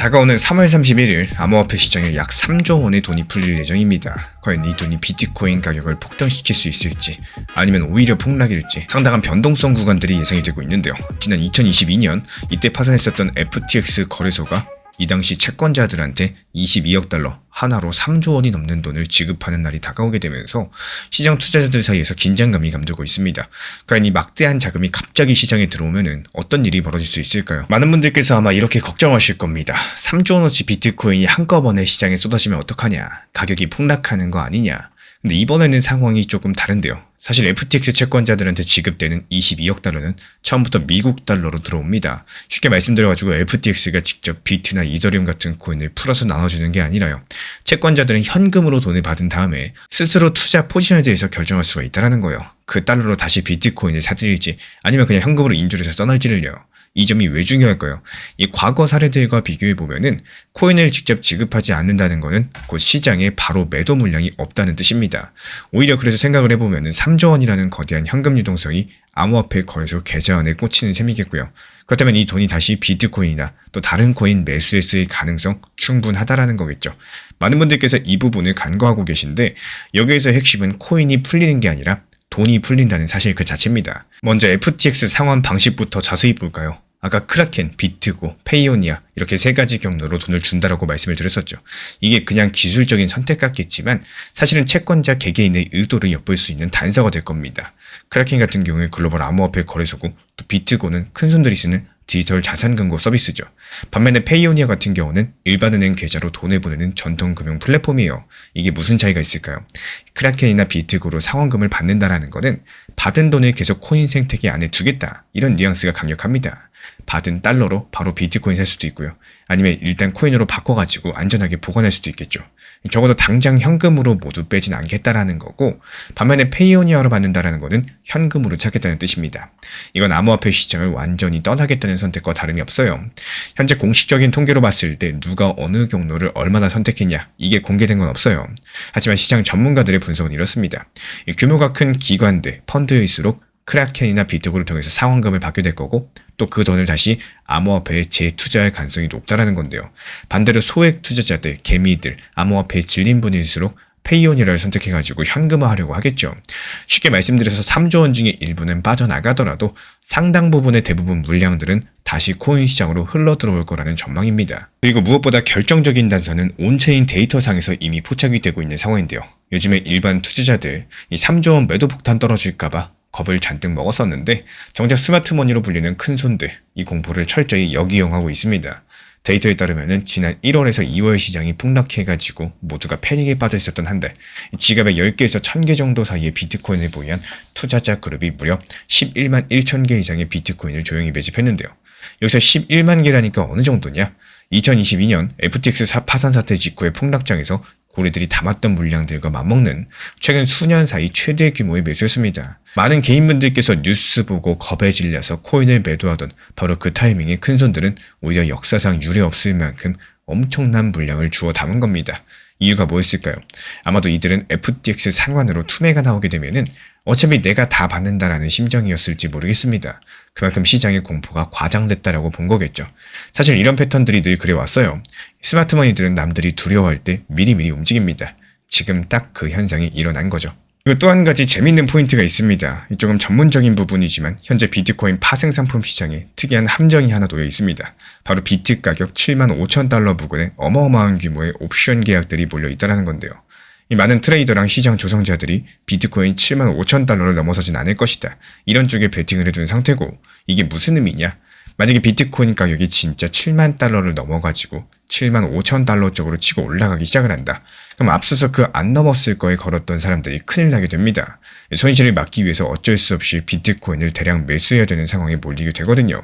다가오는 3월 31일 암호화폐 시장에 약 3조 원의 돈이 풀릴 예정입니다. 과연 이 돈이 비트코인 가격을 폭등시킬 수 있을지 아니면 오히려 폭락일지 상당한 변동성 구간들이 예상이 되고 있는데요. 지난 2022년 이때 파산했었던 FTX 거래소가 이 당시 채권자들한테 22억 달러, 하나로 3조 원이 넘는 돈을 지급하는 날이 다가오게 되면서 시장 투자자들 사이에서 긴장감이 감돌고 있습니다. 과연 이 막대한 자금이 갑자기 시장에 들어오면은 어떤 일이 벌어질 수 있을까요? 많은 분들께서 아마 이렇게 걱정하실 겁니다. 3조 원어치 비트코인이 한꺼번에 시장에 쏟아지면 어떡하냐? 가격이 폭락하는 거 아니냐? 근데 이번에는 상황이 조금 다른데요. 사실 FTX 채권자들한테 지급되는 22억 달러는 처음부터 미국 달러로 들어옵니다. 쉽게 말씀드려가지고 FTX가 직접 비트나 이더리움 같은 코인을 풀어서 나눠주는 게 아니라요. 채권자들은 현금으로 돈을 받은 다음에 스스로 투자 포지션에 대해서 결정할 수가 있다는 거예요. 그 달러로 다시 비트코인을 사들일지 아니면 그냥 현금으로 인출해서 떠날지를요. 이 점이 왜 중요할까요? 이 과거 사례들과 비교해보면은 코인을 직접 지급하지 않는다는 것은 곧 시장에 바로 매도 물량이 없다는 뜻입니다. 오히려 그래서 생각을 해보면은 3조 원이라는 거대한 현금 유동성이 암호화폐 거래소 계좌안에 꽂히는 셈이겠고요. 그렇다면 이 돈이 다시 비트코인이나 또 다른 코인 매수에 쓰일 가능성 충분하다라는 거겠죠. 많은 분들께서 이 부분을 간과하고 계신데 여기에서 핵심은 코인이 풀리는 게 아니라 돈이 풀린다는 사실 그 자체입니다. 먼저 FTX 상환 방식부터 자세히 볼까요? 아까 크라켄, 비트고, 페이오니아 이렇게 세 가지 경로로 돈을 준다라고 말씀을 드렸었죠. 이게 그냥 기술적인 선택 같겠지만 사실은 채권자 개개인의 의도를 엿볼 수 있는 단서가 될 겁니다. 크라켄 같은 경우에 글로벌 암호화폐 거래소고 또 비트고는 큰손들이 쓰는 디지털 자산금고 서비스죠. 반면에 페이오니아 같은 경우는 일반은행 계좌로 돈을 보내는 전통 금융 플랫폼이에요. 이게 무슨 차이가 있을까요? 크라켄이나 비트고로 상환금을 받는다라는 것은 받은 돈을 계속 코인 생태계 안에 두겠다. 이런 뉘앙스가 강력합니다. 받은 달러로 바로 비트코인 살 수도 있고요. 아니면 일단 코인으로 바꿔가지고 안전하게 보관할 수도 있겠죠. 적어도 당장 현금으로 모두 빼진 않겠다라는 거고 반면에 페이오니아로 받는다라는 것은 현금으로 찾겠다는 뜻입니다. 이건 암호화폐 시장을 완전히 떠나겠다는 선택과 다름이 없어요. 현재 공식적인 통계로 봤을 때 누가 어느 경로를 얼마나 선택했냐 이게 공개된 건 없어요. 하지만 시장 전문가들의 분석은 이렇습니다. 규모가 큰 기관들, 펀드일수록 크라켄이나 비트고를 통해서 상환금을 받게 될 거고 또 그 돈을 다시 암호화폐에 재투자할 가능성이 높다라는 건데요. 반대로 소액 투자자들, 개미들, 암호화폐에 질린 분일수록 페이오니아를 선택해가지고 현금화하려고 하겠죠. 쉽게 말씀드려서 3조 원 중에 일부는 빠져나가더라도 상당 부분의 대부분 물량들은 다시 코인 시장으로 흘러 들어올 거라는 전망입니다. 그리고 무엇보다 결정적인 단서는 온체인 데이터상에서 이미 포착이 되고 있는 상황인데요. 요즘에 일반 투자자들 이 3조 원 매도 폭탄 떨어질까봐 겁을 잔뜩 먹었었는데 정작 스마트머니로 불리는 큰손들 이 공포를 철저히 역이용하고 있습니다. 데이터에 따르면 지난 1월에서 2월 시장이 폭락해가지고 모두가 패닉에 빠져 있었던 한 달 지갑에 10개에서 1000개 정도 사이의 비트코인을 보유한 투자자 그룹이 무려 11만 1천 개 이상의 비트코인을 조용히 매집했는데요. 여기서 11만 개라니까 어느 정도냐? 2022년 FTX 파산 사태 직후의 폭락장에서 고래들이 담았던 물량들과 맞먹는 최근 수년 사이 최대 규모의 매수였습니다. 많은 개인분들께서 뉴스 보고 겁에 질려서 코인을 매도하던 바로 그 타이밍에 큰손들은 오히려 역사상 유례 없을 만큼 엄청난 물량을 주워 담은 겁니다. 이유가 뭐였을까요? 아마도 이들은 FTX 상환으로 투매가 나오게 되면은 어차피 내가 다 받는다라는 심정이었을지 모르겠습니다. 그만큼 시장의 공포가 과장됐다라고 본 거겠죠. 사실 이런 패턴들이 늘 그래왔어요. 스마트머니들은 남들이 두려워할 때 미리미리 움직입니다. 지금 딱 그 현상이 일어난 거죠. 그리고 또 한 가지 재밌는 포인트가 있습니다. 조금 전문적인 부분이지만 현재 비트코인 파생 상품 시장에 특이한 함정이 하나 놓여 있습니다. 바로 비트 가격 7만 5천 달러 부근에 어마어마한 규모의 옵션 계약들이 몰려 있다는 건데요. 이 많은 트레이더랑 시장 조성자들이 비트코인 7만 5천 달러를 넘어서진 않을 것이다. 이런 쪽에 베팅을 해둔 상태고 이게 무슨 의미냐? 만약에 비트코인 가격이 진짜 7만 달러를 넘어가지고 7만 5천 달러 쪽으로 치고 올라가기 시작을 한다. 그럼 앞서서 그 안 넘었을 거에 걸었던 사람들이 큰일 나게 됩니다. 손실을 막기 위해서 어쩔 수 없이 비트코인을 대량 매수해야 되는 상황에 몰리게 되거든요.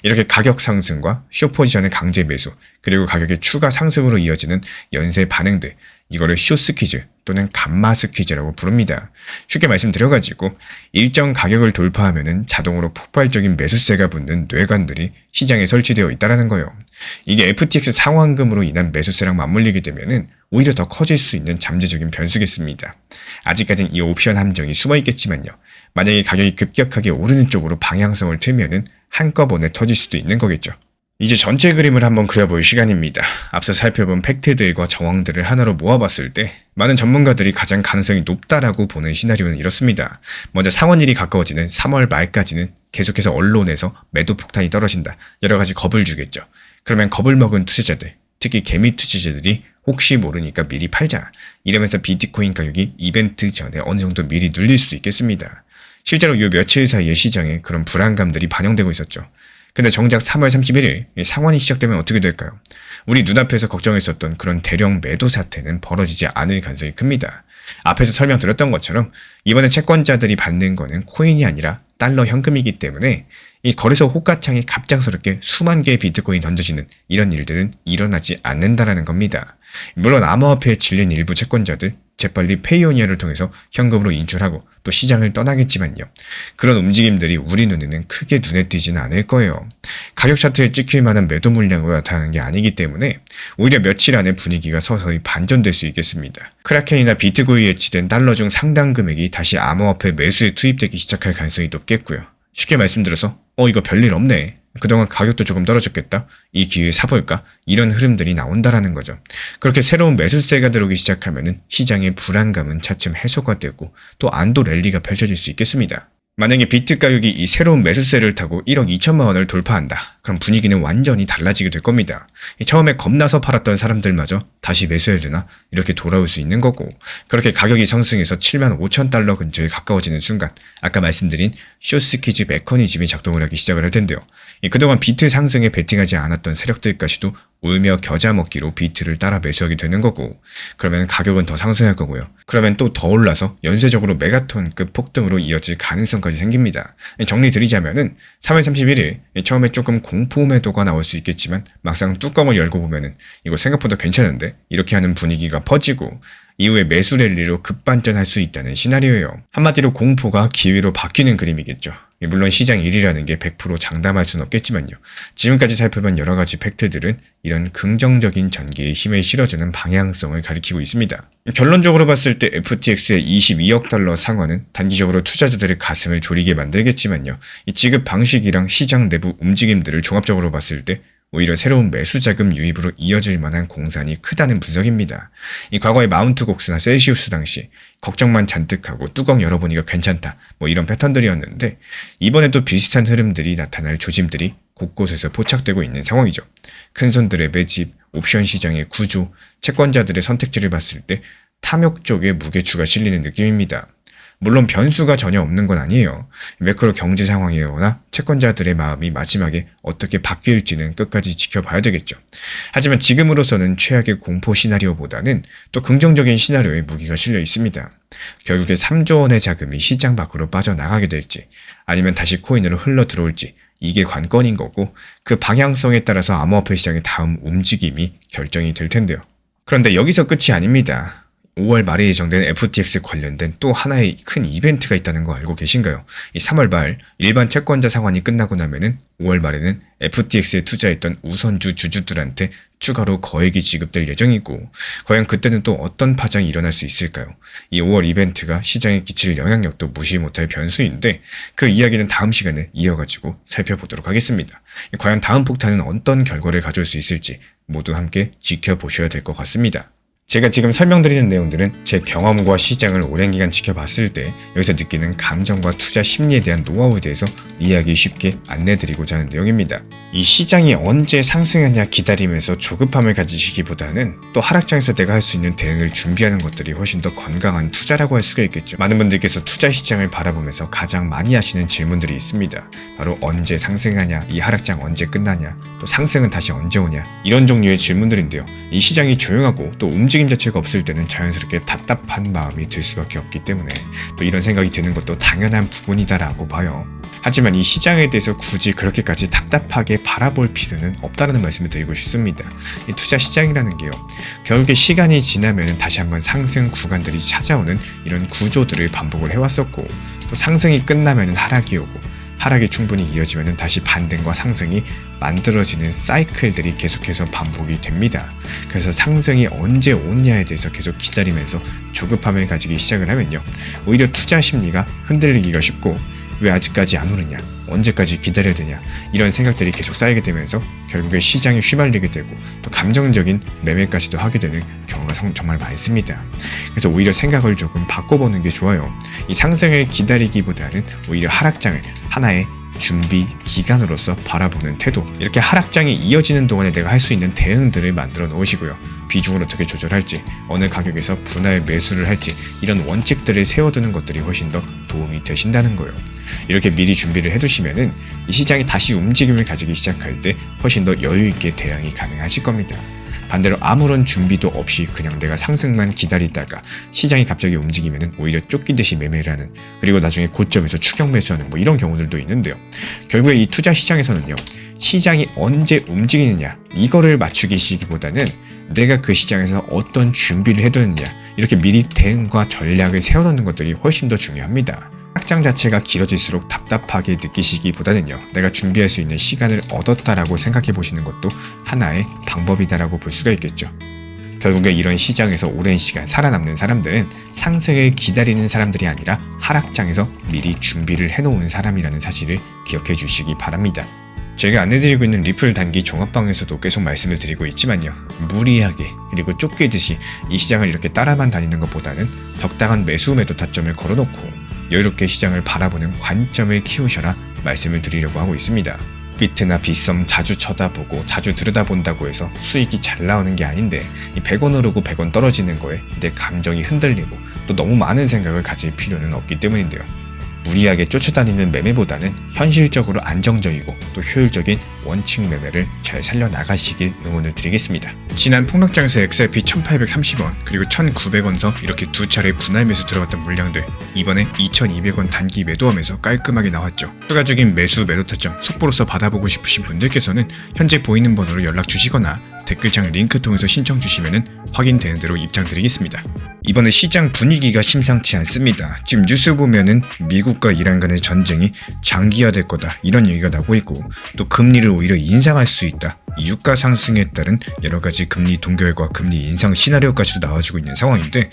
이렇게 가격 상승과 숏포지션의 강제 매수, 그리고 가격의 추가 상승으로 이어지는 연쇄 반응들, 이거를 숏스퀴즈 또는 감마스퀴즈라고 부릅니다. 쉽게 말씀드려가지고 일정 가격을 돌파하면은 자동으로 폭발적인 매수세가 붙는 뇌관들이 시장에 설치되어 있다는 거예요. 이게 FTX 상환금으로 인한 매수세랑 맞물리게 되면은 오히려 더 커질 수 있는 잠재적인 변수겠습니다. 아직까진 이 옵션 함정이 숨어 있겠지만요. 만약에 가격이 급격하게 오르는 쪽으로 방향성을 틀면은 한꺼번에 터질 수도 있는 거겠죠. 이제 전체 그림을 한번 그려볼 시간입니다. 앞서 살펴본 팩트들과 정황들을 하나로 모아봤을 때 많은 전문가들이 가장 가능성이 높다라고 보는 시나리오는 이렇습니다. 먼저 상원일이 가까워지는 3월 말까지는 계속해서 언론에서 매도 폭탄이 떨어진다. 여러 가지 겁을 주겠죠. 그러면 겁을 먹은 투자자들, 특히 개미 투자자들이 혹시 모르니까 미리 팔자. 이러면서 비트코인 가격이 이벤트 전에 어느 정도 미리 눌릴 수도 있겠습니다. 실제로 요 며칠 사이에 시장에 그런 불안감들이 반영되고 있었죠. 근데 정작 3월 31일 상환이 시작되면 어떻게 될까요? 우리 눈앞에서 걱정했었던 그런 대량 매도 사태는 벌어지지 않을 가능성이 큽니다. 앞에서 설명드렸던 것처럼 이번에 채권자들이 받는 거는 코인이 아니라 달러 현금이기 때문에 이 거래소 호가창에 갑작스럽게 수만 개의 비트코인이 던져지는 이런 일들은 일어나지 않는다라는 겁니다. 물론 암호화폐에 질린 일부 채권자들 재빨리 페이오니아를 통해서 현금으로 인출하고 또 시장을 떠나겠지만요. 그런 움직임들이 우리 눈에는 크게 눈에 띄지는 않을 거예요. 가격 차트에 찍힐 만한 매도 물량으로 나타나는 게 아니기 때문에 오히려 며칠 안에 분위기가 서서히 반전될 수 있겠습니다. 크라켄이나 비트고이에 예치된 달러 중 상당 금액이 다시 암호화폐 매수에 투입되기 시작할 가능성이 높겠고요. 쉽게 말씀드려서 이거 별일 없네. 그동안 가격도 조금 떨어졌겠다. 이 기회에 사볼까? 이런 흐름들이 나온다라는 거죠. 그렇게 새로운 매수세가 들어오기 시작하면은 시장의 불안감은 차츰 해소가 되고 또 안도 랠리가 펼쳐질 수 있겠습니다. 만약에 비트 가격이 이 새로운 매수세를 타고 1억 2천만 원을 돌파한다. 그럼 분위기는 완전히 달라지게 될 겁니다. 처음에 겁나서 팔았던 사람들마저 다시 매수해야 되나? 이렇게 돌아올 수 있는 거고, 그렇게 가격이 상승해서 7만 5천 달러 근처에 가까워지는 순간 아까 말씀드린 쇼스키즈 메커니즘이 작동을 하기 시작을 할 텐데요. 그동안 비트 상승에 베팅하지 않았던 세력들까지도 울며 겨자 먹기로 비트를 따라 매수하게 되는 거고, 그러면 가격은 더 상승할 거고요. 그러면 또 더 올라서 연쇄적으로 메가톤급 폭등으로 이어질 가능성까지 생깁니다. 정리 드리자면은 3월 31일 처음에 조금 공포 매도가 나올 수 있겠지만 막상 뚜껑을 열고 보면은 이거 생각보다 괜찮은데 이렇게 하는 분위기가 퍼지고 이후에 매수 랠리로 급반전할 수 있다는 시나리오예요. 한마디로 공포가 기회로 바뀌는 그림이겠죠. 물론 시장 일이라는 게 100% 장담할 수는 없겠지만요. 지금까지 살펴본 여러 가지 팩트들은 이런 긍정적인 전개에 힘을 실어주는 방향성을 가리키고 있습니다. 결론적으로 봤을 때 FTX의 22억 달러 상환은 단기적으로 투자자들의 가슴을 졸이게 만들겠지만요. 이 지급 방식이랑 시장 내부 움직임들을 종합적으로 봤을 때 오히려 새로운 매수 자금 유입으로 이어질 만한 공산이 크다는 분석입니다. 이 과거의 마운트 곡스나 셀시우스 당시 걱정만 잔뜩 하고 뚜껑 열어보니까 괜찮다 이런 패턴들이었는데 이번에도 비슷한 흐름들이 나타날 조짐들이 곳곳에서 포착되고 있는 상황이죠. 큰손들의 매집, 옵션 시장의 구조, 채권자들의 선택지를 봤을 때 탐욕 쪽에 무게추가 실리는 느낌입니다. 물론 변수가 전혀 없는 건 아니에요. 매크로 경제 상황이거나 채권자들의 마음이 마지막에 어떻게 바뀔지는 끝까지 지켜봐야 되겠죠. 하지만 지금으로서는 최악의 공포 시나리오보다는 또 긍정적인 시나리오에 무기가 실려 있습니다. 결국에 3조 원의 자금이 시장 밖으로 빠져나가게 될지 아니면 다시 코인으로 흘러 들어올지 이게 관건인 거고, 그 방향성에 따라서 암호화폐 시장의 다음 움직임이 결정이 될 텐데요. 그런데 여기서 끝이 아닙니다. 5월 말에 예정된 FTX 관련된 또 하나의 큰 이벤트가 있다는 거 알고 계신가요? 이 3월 말 일반 채권자 상환이 끝나고 나면은 5월 말에는 FTX에 투자했던 우선주 주주들한테 추가로 거액이 지급될 예정이고, 과연 그때는 또 어떤 파장이 일어날 수 있을까요? 이 5월 이벤트가 시장에 끼칠 영향력도 무시 못할 변수인데 그 이야기는 다음 시간에 이어가지고 살펴보도록 하겠습니다. 과연 다음 폭탄은 어떤 결과를 가져올 수 있을지 모두 함께 지켜보셔야 될 것 같습니다. 제가 지금 설명드리는 내용들은 제 경험과 시장을 오랜 기간 지켜봤을 때 여기서 느끼는 감정과 투자 심리에 대한 노하우에 대해서 이야기 쉽게 안내드리고자 하는 내용입니다. 이 시장이 언제 상승하냐 기다리면서 조급함을 가지시기보다는 또 하락장에서 내가 할 수 있는 대응을 준비하는 것들이 훨씬 더 건강한 투자라고 할 수가 있겠죠. 많은 분들께서 투자 시장을 바라보면서 가장 많이 하시는 질문들이 있습니다. 바로 언제 상승하냐, 이 하락장 언제 끝나냐, 또 상승은 다시 언제 오냐, 이런 종류의 질문들인데요. 이 시장이 조용하고 또 움직임 자체가 없을 때는 자연스럽게 답답한 마음이 들 수밖에 없기 때문에 또 이런 생각이 드는 것도 당연한 부분이다라고 봐요. 하지만 이 시장에 대해서 굳이 그렇게까지 답답하게 바라볼 필요는 없다는 말씀을 드리고 싶습니다. 이 투자 시장이라는 게요, 결국에 시간이 지나면 다시 한번 상승 구간들이 찾아오는 이런 구조들을 반복을 해왔었고, 또 상승이 끝나면 하락이 오고, 하락이 충분히 이어지면 다시 반등과 상승이 만들어지는 사이클들이 계속해서 반복이 됩니다. 그래서 상승이 언제 오냐에 대해서 계속 기다리면서 조급함을 가지기 시작을 하면요, 오히려 투자 심리가 흔들리기가 쉽고 왜 아직까지 안 오느냐, 언제까지 기다려야 되냐, 이런 생각들이 계속 쌓이게 되면서 결국에 시장에 휘말리게 되고 또 감정적인 매매까지도 하게 되는 경우가 정말 많습니다. 그래서 오히려 생각을 조금 바꿔보는 게 좋아요. 이 상승을 기다리기보다는 오히려 하락장을 하나의 준비 기간으로서 바라보는 태도, 이렇게 하락장이 이어지는 동안에 내가 할 수 있는 대응들을 만들어 놓으시고요. 비중을 어떻게 조절할지, 어느 가격에서 분할 매수를 할지, 이런 원칙들을 세워두는 것들이 훨씬 더 도움이 되신다는 거예요. 이렇게 미리 준비를 해두시면은 이 시장이 다시 움직임을 가지기 시작할 때 훨씬 더 여유있게 대응이 가능하실 겁니다. 반대로 아무런 준비도 없이 그냥 내가 상승만 기다리다가 시장이 갑자기 움직이면 오히려 쫓기듯이 매매를 하는, 그리고 나중에 고점에서 추격 매수하는 이런 경우들도 있는데요. 결국에 이 투자 시장에서는요, 시장이 언제 움직이느냐 이거를 맞추기보다는 내가 그 시장에서 어떤 준비를 해두느냐, 이렇게 미리 대응과 전략을 세워놓는 것들이 훨씬 더 중요합니다. 하락장 자체가 길어질수록 답답하게 느끼시기보다는요, 내가 준비할 수 있는 시간을 얻었다라고 생각해 보시는 것도 하나의 방법이다라고 볼 수가 있겠죠. 결국에 이런 시장에서 오랜 시간 살아남는 사람들은 상승을 기다리는 사람들이 아니라 하락장에서 미리 준비를 해놓은 사람이라는 사실을 기억해 주시기 바랍니다. 제가 안내드리고 있는 리플 단기 종합방에서도 계속 말씀을 드리고 있지만요, 무리하게 그리고 쫓기듯이 이 시장을 이렇게 따라만 다니는 것보다는 적당한 매수 매도 타점을 걸어놓고 여유롭게 시장을 바라보는 관점을 키우셔라 말씀을 드리려고 하고 있습니다. 비트나 빗썸 자주 쳐다보고 자주 들여다본다고 해서 수익이 잘 나오는 게 아닌데, 이 100원 오르고 100원 떨어지는 거에 내 감정이 흔들리고 또 너무 많은 생각을 가질 필요는 없기 때문인데요. 무리하게 쫓아다니는 매매보다는 현실적으로 안정적이고 또 효율적인 원칙 매매를 잘 살려나가시길 응원을 드리겠습니다. 지난 폭락장에서 XRP 1830원 그리고 1900원서 이렇게 두 차례 분할 매수 들어갔던 물량들, 이번에 2200원 단기 매도하면서 깔끔하게 나왔죠. 추가적인 매수 매도 타점 속보로서 받아보고 싶으신 분들께서는 현재 보이는 번호로 연락 주시거나 댓글창 링크 통해서 신청 주시면 확인되는 대로 입장 드리겠습니다. 이번에 시장 분위기가 심상치 않습니다. 지금 뉴스 보면은 미국과 이란 간의 전쟁이 장기화될 거다 이런 얘기가 나오고 있고, 또 금리를 오히려 인상할 수 있다, 유가 상승에 따른 여러 가지 금리 동결과 금리 인상 시나리오까지도 나와지고 있는 상황인데,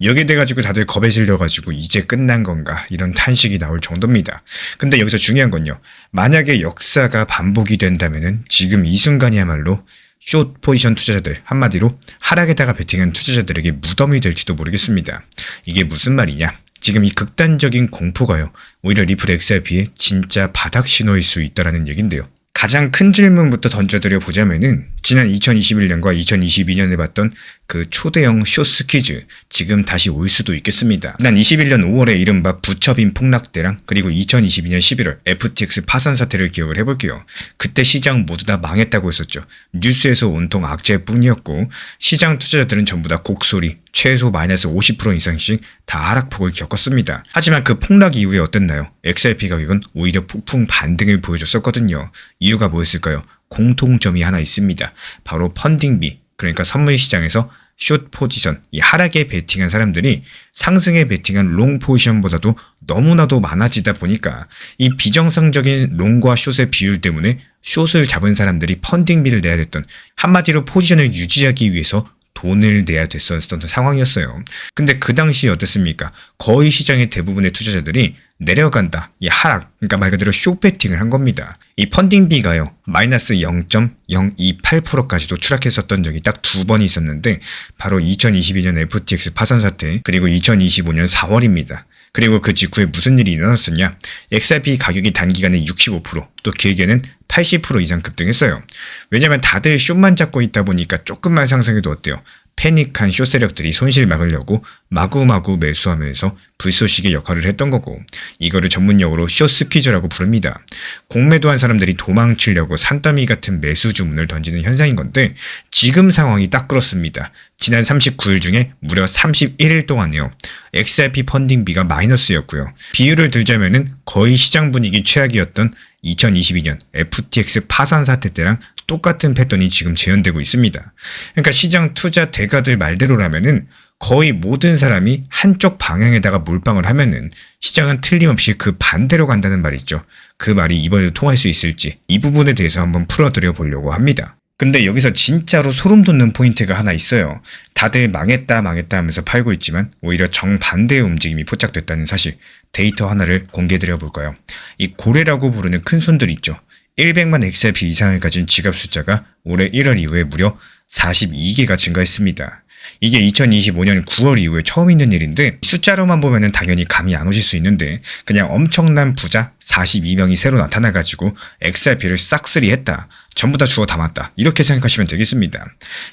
여기에 대해 가지고 다들 겁에 질려 가지고 이제 끝난 건가 이런 탄식이 나올 정도입니다. 근데 여기서 중요한 건요, 만약에 역사가 반복이 된다면은 지금 이 순간이야말로 숏 포지션 투자자들, 한마디로 하락에다가 베팅한 투자자들에게 무덤이 될지도 모르겠습니다. 이게 무슨 말이냐? 지금 이 극단적인 공포가요, 오히려 리플 XRP의 진짜 바닥 신호일 수 있다라는 얘긴데요. 가장 큰 질문부터 던져드려 보자면은 지난 2021년과 2022년에 봤던 그 초대형 숏 퀴즈 지금 다시 올 수도 있겠습니다. 난 21년 5월에 이른바 부처빈 폭락 때랑 그리고 2022년 11월 FTX 파산 사태를 기억을 해볼게요. 그때 시장 모두 다 망했다고 했었죠. 뉴스에서 온통 악재뿐이었고 시장 투자자들은 전부 다 곡소리, 최소 마이너스 50% 이상씩 다 하락폭을 겪었습니다. 하지만 그 폭락 이후에 어땠나요? XRP 가격은 오히려 폭풍 반등을 보여줬었거든요. 이유가 뭐였을까요? 공통점이 하나 있습니다. 바로 펀딩비, 그러니까 선물 시장에서 숏 포지션, 이 하락에 베팅한 사람들이 상승에 베팅한 롱 포지션보다도 너무나도 많아지다 보니까 이 비정상적인 롱과 숏의 비율 때문에 숏을 잡은 사람들이 펀딩비를 내야 됐던, 한마디로 포지션을 유지하기 위해서 돈을 내야 됐었던 상황이었어요. 근데 그 당시 어땠습니까? 거의 시장의 대부분의 투자자들이 내려간다, 이 하락, 그러니까 말 그대로 숏배팅을 한 겁니다. 이 펀딩비가요, 마이너스 0.028%까지도 추락했었던 적이 딱 두 번이 있었는데, 바로 2022년 FTX 파산 사태, 그리고 2025년 4월입니다. 그리고 그 직후에 무슨 일이 일어났었냐? XRP 가격이 단기간에 65%, 또 길게는 80% 이상 급등했어요. 왜냐면 다들 숏만 잡고 있다 보니까 조금만 상승해도 어때요? 패닉한 숏 세력들이 손실 막으려고 마구마구 매수하면서 불쏘시개 역할을 했던 거고, 이거를 전문용어로 숏 스퀴즈라고 부릅니다. 공매도한 사람들이 도망치려고 산더미 같은 매수 주문을 던지는 현상인 건데, 지금 상황이 딱 그렇습니다. 지난 39일 중에 무려 31일 동안요, XRP 펀딩비가 마이너스였고요. 비율을 들자면은 거의 시장 분위기 최악이었던 2022년 FTX 파산 사태 때랑 똑같은 패턴이 지금 재현되고 있습니다. 그러니까 시장 투자 대가들 말대로라면은 거의 모든 사람이 한쪽 방향에다가 몰빵을 하면은 시장은 틀림없이 그 반대로 간다는 말이죠. 그 말이 이번에도 통할 수 있을지 이 부분에 대해서 한번 풀어드려 보려고 합니다. 근데 여기서 진짜로 소름 돋는 포인트가 하나 있어요. 다들 망했다 하면서 팔고 있지만 오히려 정반대의 움직임이 포착됐다는 사실. 데이터 하나를 공개드려 볼까요? 이 고래라고 부르는 큰 손들 있죠. 100만 XRP 이상을 가진 지갑 숫자가 올해 1월 이후에 무려 42개가 증가했습니다. 이게 2025년 9월 이후에 처음 있는 일인데 숫자로만 보면은 당연히 감이 안 오실 수 있는데 그냥 엄청난 부자 42명이 새로 나타나가지고 XRP를 싹쓸이 했다. 전부 다 주워 담았다. 이렇게 생각하시면 되겠습니다.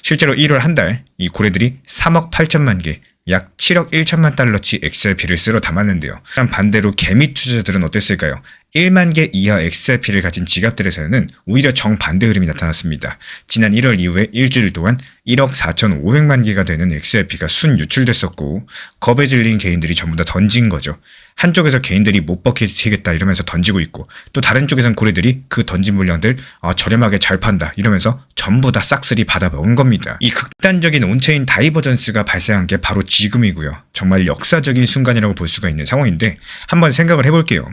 실제로 1월 한 달 이 고래들이 3억 8천만 개, 약 7억 1천만 달러치 XRP를 쓸어 담았는데요. 반대로 개미 투자자들은 어땠을까요? 1만 개 이하 XRP를 가진 지갑들에서는 오히려 정반대 흐름이 나타났습니다. 지난 1월 이후에 일주일 동안 1억 4,500만 개가 되는 XRP가 순 유출됐었고 겁에 질린 개인들이 전부 다 던진 거죠. 한쪽에서 개인들이 못 버티겠다 이러면서 던지고 있고 또 다른 쪽에선 고래들이 그 던진 물량들 저렴하게 잘 판다 이러면서 전부 다 싹쓸이 받아먹은 겁니다. 이 극단적인 온체인 다이버전스가 발생한 게 바로 지금이고요. 정말 역사적인 순간이라고 볼 수가 있는 상황인데 한번 생각을 해볼게요.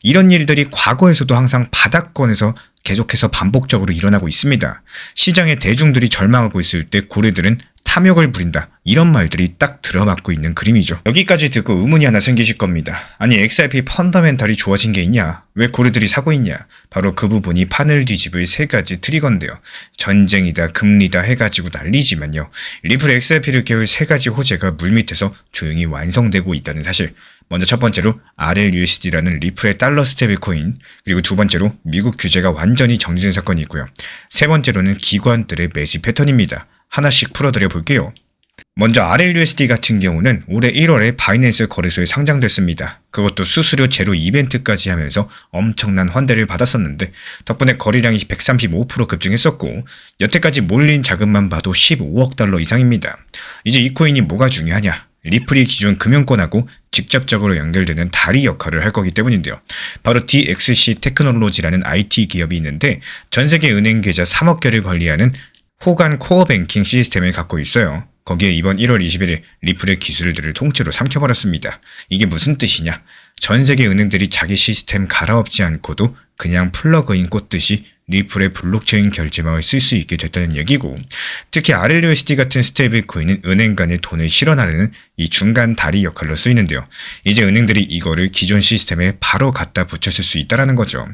이런 일들이 과거에서도 항상 바닥권에서 계속해서 반복적으로 일어나고 있습니다. 시장의 대중들이 절망하고 있을 때 고래들은 탐욕을 부린다. 이런 말들이 딱 들어맞고 있는 그림이죠. 여기까지 듣고 의문이 하나 생기실 겁니다. 아니 XRP 펀더멘탈이 좋아진 게 있냐? 왜 고래들이 사고 있냐? 바로 그 부분이 판을 뒤집을 세 가지 트리거인데요. 전쟁이다, 금리다 해가지고 난리지만요. 리플 XRP를 깨울 세 가지 호재가 물밑에서 조용히 완성되고 있다는 사실. 먼저 첫 번째로 RLUSD라는 리플의 달러 스테이블 코인, 그리고 두 번째로 미국 규제가 완전히 정리된 사건이 있고요. 세 번째로는 기관들의 매수 패턴입니다. 하나씩 풀어드려 볼게요. 먼저 RLUSD 같은 경우는 올해 1월에 바이낸스 거래소에 상장됐습니다. 그것도 수수료 제로 이벤트까지 하면서 엄청난 환대를 받았었는데 덕분에 거래량이 135% 급증했었고 여태까지 몰린 자금만 봐도 15억 달러 이상입니다. 이제 이 코인이 뭐가 중요하냐? 리플이 기존 금융권하고 직접적으로 연결되는 다리 역할을 할 거기 때문인데요. 바로 DXC 테크놀로지라는 IT 기업이 있는데 전 세계 은행 계좌 3억 개를 관리하는 호간 코어 뱅킹 시스템을 갖고 있어요. 거기에 이번 1월 21일 리플의 기술들을 통째로 삼켜버렸습니다. 이게 무슨 뜻이냐? 전 세계 은행들이 자기 시스템 갈아엎지 않고도 그냥 플러그인 꽂듯이 리플의 블록체인 결제망을 쓸 수 있게 됐다는 얘기고, 특히 RLUSD 같은 스테이블 코인은 은행 간에 돈을 실어나르는 이 중간 다리 역할로 쓰이는데요. 이제 은행들이 이거를 기존 시스템에 바로 갖다 붙였을 수 있다는 거죠.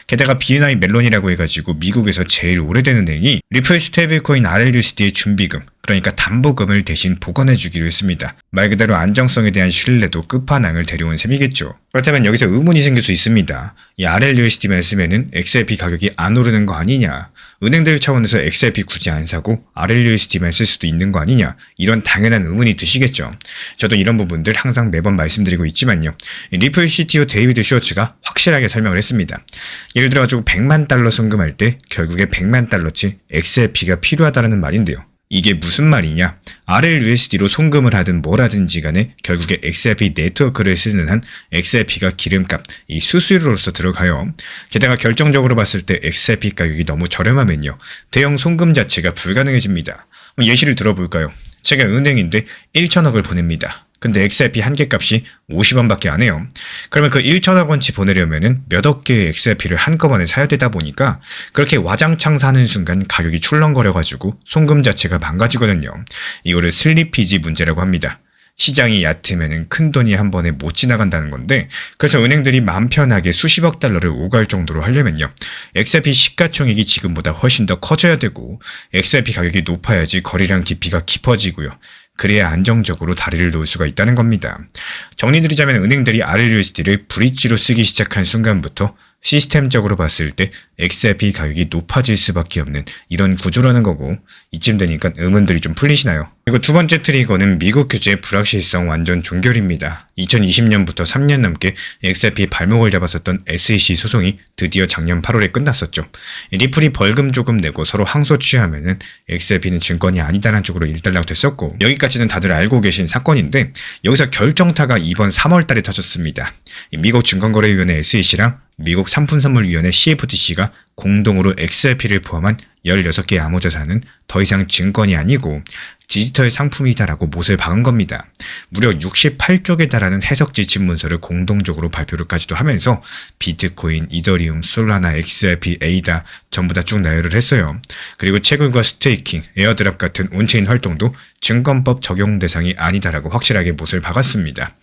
게다가 BNI 멜론이라고 해가지고 미국에서 제일 오래된 은행이 리플 스테이블 코인 RLUSD의 준비금, 그러니까 담보금을 대신 보관해주기로 했습니다. 말 그대로 안정성에 대한 신뢰도 끝판왕을 데려온 셈이겠죠. 그렇다면 여기서 의문이 생길 수 있습니다. 이 RLUSD만 쓰면은 XRP 가격이 안 오르는 거 아니냐? 은행들 차원에서 XRP 굳이 안 사고 RLUSD만 쓸 수도 있는 거 아니냐? 이런 당연한 의문이 드시겠죠. 저도 이런 부분들 항상 매번 말씀드리고 있지만요. 리플 CTO 데이비드 슈워츠가 확실하게 설명을 했습니다. 예를 들어가지고 100만 달러 송금할 때 결국에 100만 달러치 XRP가 필요하다는 말인데요. 이게 무슨 말이냐? RLUSD로 송금을 하든 뭘 하든지 간에 결국에 XRP 네트워크를 쓰는 한 XRP가 기름값, 이 수수료로서 들어가요. 게다가 결정적으로 봤을 때 XRP 가격이 너무 저렴하면요. 대형 송금 자체가 불가능해집니다. 예시를 들어볼까요? 제가 은행인데 1천억을 보냅니다. 근데 XRP 한 개 값이 50원밖에 안 해요. 그러면 그 1천억 원치 보내려면은 몇억 개의 XRP를 한꺼번에 사야 되다 보니까 그렇게 와장창 사는 순간 가격이 출렁거려가지고 송금 자체가 망가지거든요. 이거를 슬리피지 문제라고 합니다. 시장이 얕으면은 큰 돈이 한 번에 못 지나간다는 건데, 그래서 은행들이 마음 편하게 수십억 달러를 오갈 정도로 하려면요. XRP 시가총액이 지금보다 훨씬 더 커져야 되고, XRP 가격이 높아야지 거래량 깊이가 깊어지고요. 그래야 안정적으로 다리를 놓을 수가 있다는 겁니다. 정리드리자면 은행들이 RLUSD를 브릿지로 쓰기 시작한 순간부터 시스템적으로 봤을 때 XRP 가격이 높아질 수밖에 없는 이런 구조라는 거고, 이쯤 되니까 의문들이 좀 풀리시나요? 그리고 두 번째 트리거는 미국 규제 불확실성 완전 종결입니다. 2020년부터 3년 넘게 XRP 발목을 잡았었던 SEC 소송이 드디어 작년 8월에 끝났었죠. 리플이 벌금 조금 내고 서로 항소 취하면은 XRP는 증권이 아니다라는 쪽으로 일단락 됐었고, 여기까지는 다들 알고 계신 사건인데 여기서 결정타가 이번 3월 달에 터졌습니다. 미국 증권거래위원회 SEC랑 미국 상품선물위원회 CFTC가 공동으로 XRP를 포함한 16개의 암호자산은 더 이상 증권이 아니고 디지털 상품이다라고 못을 박은 겁니다. 무려 68쪽에 달하는 해석 지침 문서를 공동적으로 발표를까지도 하면서 비트코인, 이더리움, 솔라나, XRP, 에이다 전부 다 쭉 나열을 했어요. 그리고 채굴과 스테이킹, 에어드랍 같은 온체인 활동도 증권법 적용 대상이 아니다라고 확실하게 못을 박았습니다.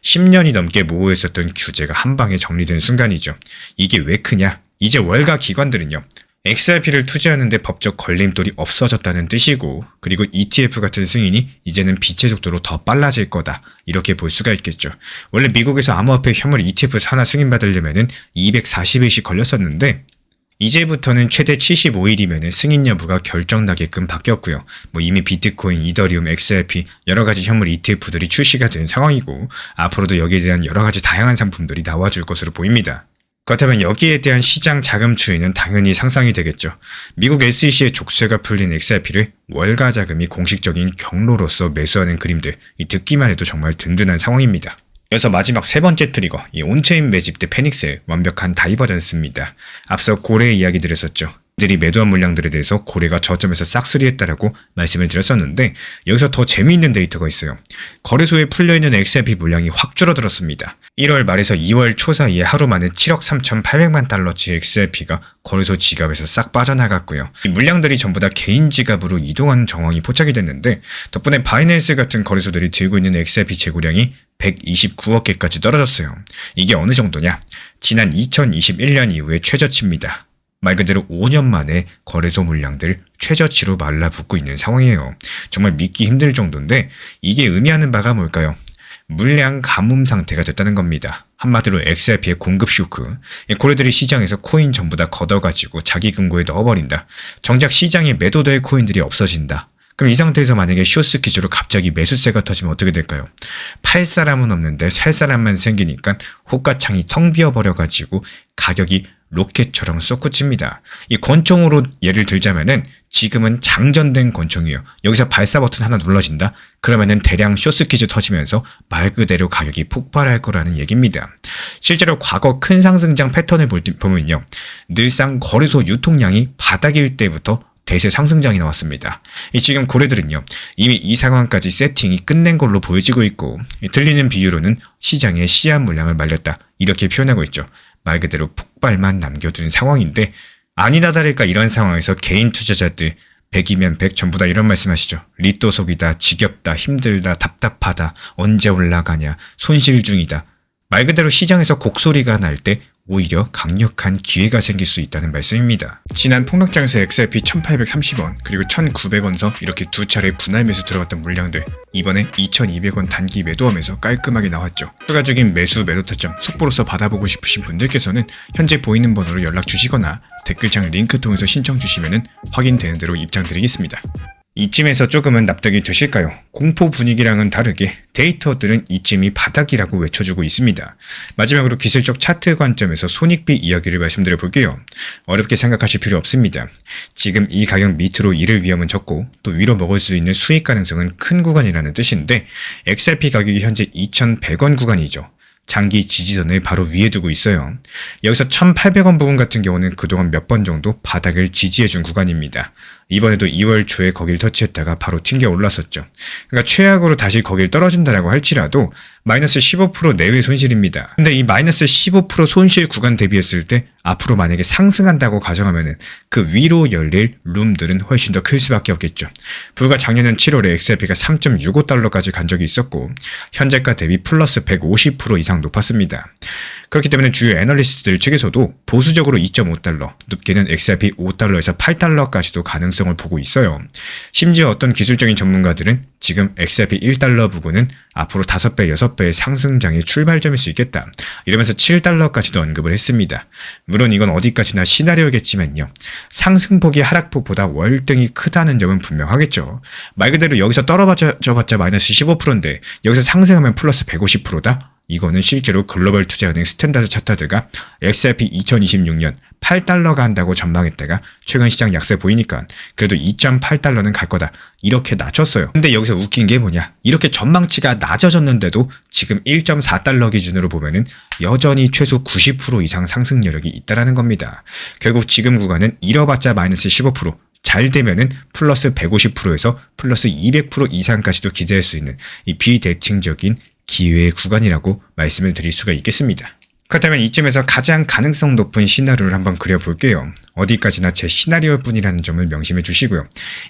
10년이 넘게 모호했었던 규제가 한 방에 정리된 순간이죠. 이게 왜 크냐? 이제 월가 기관들은요. XRP를 투자하는데 법적 걸림돌이 없어졌다는 뜻이고, 그리고 ETF 같은 승인이 이제는 빛의 속도로 더 빨라질 거다, 이렇게 볼 수가 있겠죠. 원래 미국에서 암호화폐 현물 ETF 하나 승인받으려면 240일씩 걸렸었는데 이제부터는 최대 75일이면 승인 여부가 결정나게끔 바뀌었고요. 이미 비트코인, 이더리움, XRP 여러가지 현물 ETF들이 출시가 된 상황이고, 앞으로도 여기에 대한 여러가지 다양한 상품들이 나와줄 것으로 보입니다. 그렇다면 여기에 대한 시장 자금 추이는 당연히 상상이 되겠죠. 미국 SEC의 족쇄가 풀린 XRP를 월가 자금이 공식적인 경로로서 매수하는 그림들, 듣기만 해도 정말 든든한 상황입니다. 그래서 마지막 세 번째 트리거, 이 온체인 매집 대 페닉스의 완벽한 다이버전스입니다. 앞서 고래 이야기 드렸었죠. 이들이 매도한 물량들에 대해서 고래가 저점에서 싹쓸이했다라고 말씀을 드렸었는데, 여기서 더 재미있는 데이터가 있어요. 거래소에 풀려있는 XRP 물량이 확 줄어들었습니다. 1월 말에서 2월 초 사이에 하루 만에 7억 3,800만 달러치 XRP가 거래소 지갑에서 싹 빠져나갔고요. 이 물량들이 전부 다 개인 지갑으로 이동하는 정황이 포착이 됐는데, 덕분에 바이낸스 같은 거래소들이 들고 있는 XRP 재고량이 129억 개까지 떨어졌어요. 이게 어느 정도냐? 지난 2021년 이후의 최저치입니다. 말 그대로 5년 만에 거래소 물량들 최저치로 말라붙고 있는 상황이에요. 정말 믿기 힘들 정도인데, 이게 의미하는 바가 뭘까요? 물량 가뭄 상태가 됐다는 겁니다. 한마디로 XRP의 공급 쇼크. 고래들이 시장에서 코인 전부 다 걷어가지고 자기 금고에 넣어버린다. 정작 시장에 매도될 코인들이 없어진다. 그럼 이 상태에서 만약에 쇼스 퀴즈로 갑자기 매수세가 터지면 어떻게 될까요? 팔 사람은 없는데 살 사람만 생기니까 호가창이 텅 비어버려가지고 가격이 로켓처럼 솟구칩니다. 이 권총으로 예를 들자면은 지금은 장전된 권총이에요. 여기서 발사 버튼 하나 눌러진다? 그러면은 대량 쇼스퀴즈 터지면서 말 그대로 가격이 폭발할 거라는 얘기입니다. 실제로 과거 큰 상승장 패턴을 보면요. 늘상 거래소 유통량이 바닥일 때부터 대세 상승장이 나왔습니다. 지금 고래들은요, 이미 이 상황까지 세팅이 끝낸 걸로 보여지고 있고, 들리는 비유로는 시장에 씨앗 물량을 말렸다, 이렇게 표현하고 있죠. 말 그대로 폭발만 남겨둔 상황인데, 아니나 다를까 이런 상황에서 개인 투자자들 100이면 100 전부 다 이런 말씀하시죠. 리또속이다, 지겹다, 힘들다, 답답하다, 언제 올라가냐, 손실 중이다. 말 그대로 시장에서 곡소리가 날 때 오히려 강력한 기회가 생길 수 있다는 말씀입니다. 지난 폭락장에서 XRP 1830원 그리고 1900원서 이렇게 두 차례 분할 매수 들어갔던 물량들, 이번에 2200원 단기 매도하면서 깔끔하게 나왔죠. 추가적인 매수 매도 타점 속보로서 받아보고 싶으신 분들께서는 현재 보이는 번호로 연락 주시거나 댓글창 링크 통해서 신청 주시면 확인되는 대로 입장 드리겠습니다. 이쯤에서 조금은 납득이 되실까요? 공포 분위기랑은 다르게 데이터들은 이쯤이 바닥이라고 외쳐주고 있습니다. 마지막으로 기술적 차트 관점에서 손익비 이야기를 말씀드려 볼게요. 어렵게 생각하실 필요 없습니다. 지금 이 가격 밑으로 잃을 위험은 적고 또 위로 먹을 수 있는 수익 가능성은 큰 구간이라는 뜻인데, XRP 가격이 현재 2100원 구간이죠. 장기 지지선을 바로 위에 두고 있어요. 여기서 1800원 부분 같은 경우는 그동안 몇 번 정도 바닥을 지지해준 구간입니다. 이번에도 2월 초에 거길 터치했다가 바로 튕겨 올랐었죠. 그러니까 최악으로 다시 거길 떨어진다라고 할지라도 마이너스 15% 내외 손실입니다. 근데 이 마이너스 15% 손실 구간 대비했을 때 앞으로 만약에 상승한다고 가정하면은 그 위로 열릴 룸들은 훨씬 더 클 수밖에 없겠죠. 불과 작년 7월에 XRP가 3.65달러까지 간 적이 있었고, 현재가 대비 플러스 150% 이상 높았습니다. 그렇기 때문에 주요 애널리스트들 측에서도 보수적으로 2.5달러, 높게는 XRP 5달러에서 8달러까지도 가능성을 보고 있어요. 심지어 어떤 기술적인 전문가들은 지금 XRP 1달러 부근은 앞으로 5배, 6배의 상승장의 출발점일 수 있겠다, 이러면서 7달러까지도 언급을 했습니다. 물론 이건 어디까지나 시나리오겠지만요. 상승폭이 하락폭보다 월등히 크다는 점은 분명하겠죠. 말 그대로 여기서 떨어져봤자 마이너스 15%인데 여기서 상승하면 플러스 150%다? 이거는 실제로 글로벌 투자은행 스탠다드 차타드가 XRP 2026년 8달러가 한다고 전망했다가 최근 시장 약세 보이니까 그래도 2.8달러는 갈 거다, 이렇게 낮췄어요. 근데 여기서 웃긴 게 뭐냐, 이렇게 전망치가 낮아졌는데도 지금 1.4달러 기준으로 보면은 여전히 최소 90% 이상 상승 여력이 있다라는 겁니다. 결국 지금 구간은 잃어봤자 마이너스 15%, 잘 되면은 플러스 150%에서 플러스 200% 이상까지도 기대할 수 있는 이 비대칭적인 기회의 구간이라고 말씀을 드릴 수가 있겠습니다. 그렇다면 이쯤에서 가장 가능성 높은 시나리오를 한번 그려볼게요. 어디까지나 제 시나리오뿐이라는 점을 명심해 주시고요.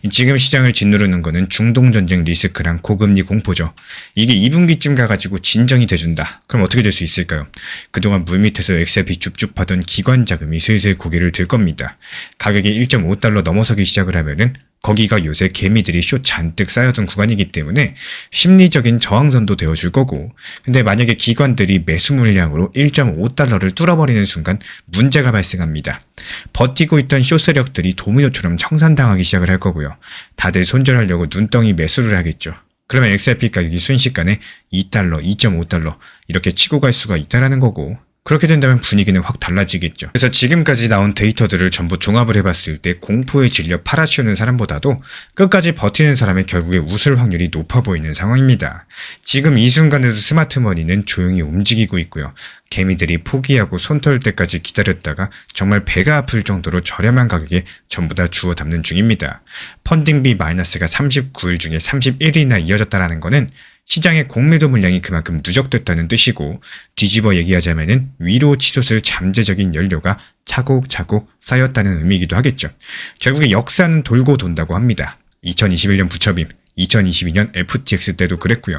지금 시장을 짓누르는 거는 중동전쟁 리스크랑 고금리 공포죠. 이게 2분기쯤 가가지고 진정이 돼준다. 그럼 어떻게 될 수 있을까요? 그동안 물밑에서 XRP 줍줍하던 기관 자금이 슬슬 고개를 들 겁니다. 가격이 1.5달러 넘어서기 시작을 하면은 거기가 요새 개미들이 숏 잔뜩 쌓여둔 구간이기 때문에 심리적인 저항선도 되어줄 거고, 근데 만약에 기관들이 매수 물량으로 1.5달러를 뚫어버리는 순간 문제가 발생합니다. 버티고 있던 숏 세력들이 도미노처럼 청산당하기 시작을 할 거고요. 다들 손절하려고 눈덩이 매수를 하겠죠. 그러면 XRP 가격이 순식간에 2달러, 2.5달러 이렇게 치고 갈 수가 있다라는 거고, 그렇게 된다면 분위기는 확 달라지겠죠. 그래서 지금까지 나온 데이터들을 전부 종합을 해봤을 때 공포에 질려 팔아치우는 사람보다도 끝까지 버티는 사람이 결국에 웃을 확률이 높아 보이는 상황입니다. 지금 이 순간에도 스마트머니는 조용히 움직이고 있고요. 개미들이 포기하고 손 털 때까지 기다렸다가 정말 배가 아플 정도로 저렴한 가격에 전부 다 주워 담는 중입니다. 펀딩비 마이너스가 39일 중에 31일이나 이어졌다는 거는 시장의 공매도 물량이 그만큼 누적됐다는 뜻이고, 뒤집어 얘기하자면은 위로 치솟을 잠재적인 연료가 차곡차곡 쌓였다는 의미이기도 하겠죠. 결국에 역사는 돌고 돈다고 합니다. 2021년 부처빔, 2022년 FTX 때도 그랬고요.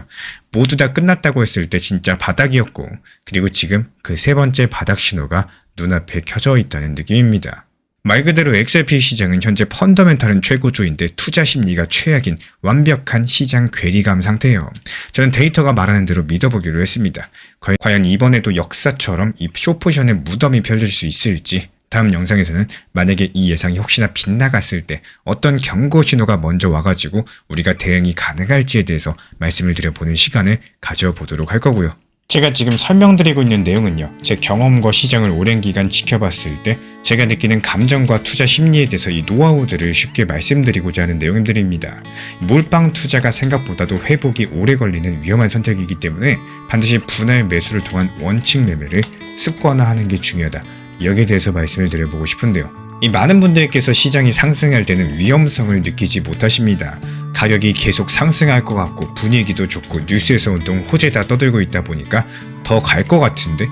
모두 다 끝났다고 했을 때 진짜 바닥이었고, 그리고 지금 그 세 번째 바닥 신호가 눈앞에 켜져 있다는 느낌입니다. 말 그대로 XRP 시장은 현재 펀더멘탈은 최고조인데 투자 심리가 최악인 완벽한 시장 괴리감 상태예요. 저는 데이터가 말하는 대로 믿어보기로 했습니다. 과연 이번에도 역사처럼 이 숏포지션의 무덤이 펼쳐질 수 있을지, 다음 영상에서는 만약에 이 예상이 혹시나 빗나갔을 때 어떤 경고 신호가 먼저 와가지고 우리가 대응이 가능할지에 대해서 말씀을 드려보는 시간을 가져보도록 할 거고요. 제가 지금 설명드리고 있는 내용은요, 제 경험과 시장을 오랜 기간 지켜봤을 때 제가 느끼는 감정과 투자 심리에 대해서 이 노하우들을 쉽게 말씀드리고자 하는 내용들입니다. 몰빵 투자가 생각보다도 회복이 오래 걸리는 위험한 선택이기 때문에 반드시 분할 매수를 통한 원칙 매매를 습관화하는 게 중요하다. 여기에 대해서 말씀을 드려보고 싶은데요. 이 많은 분들께서 시장이 상승할 때는 위험성을 느끼지 못하십니다. 가격이 계속 상승할 것 같고 분위기도 좋고 뉴스에서 온통 호재다 떠들고 있다 보니까 더 갈 것 같은데?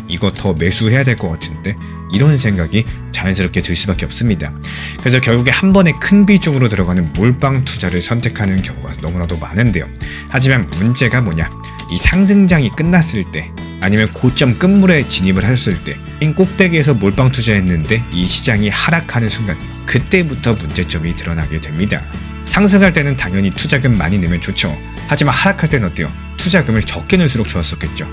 이거 더 매수해야 될 것 같은데? 이런 생각이 자연스럽게 들 수밖에 없습니다. 그래서 결국에 한 번에 큰 비중으로 들어가는 몰빵 투자를 선택하는 경우가 너무나도 많은데요. 하지만 문제가 뭐냐? 이 상승장이 끝났을 때, 아니면 고점 끝물에 진입을 하셨을 때, 꼭대기에서 몰빵 투자했는데 이 시장이 하락하는 순간, 그때부터 문제점이 드러나게 됩니다. 상승할 때는 당연히 투자금 많이 넣으면 좋죠. 하지만 하락할 때는 어때요? 투자금을 적게 넣을수록 좋았었겠죠.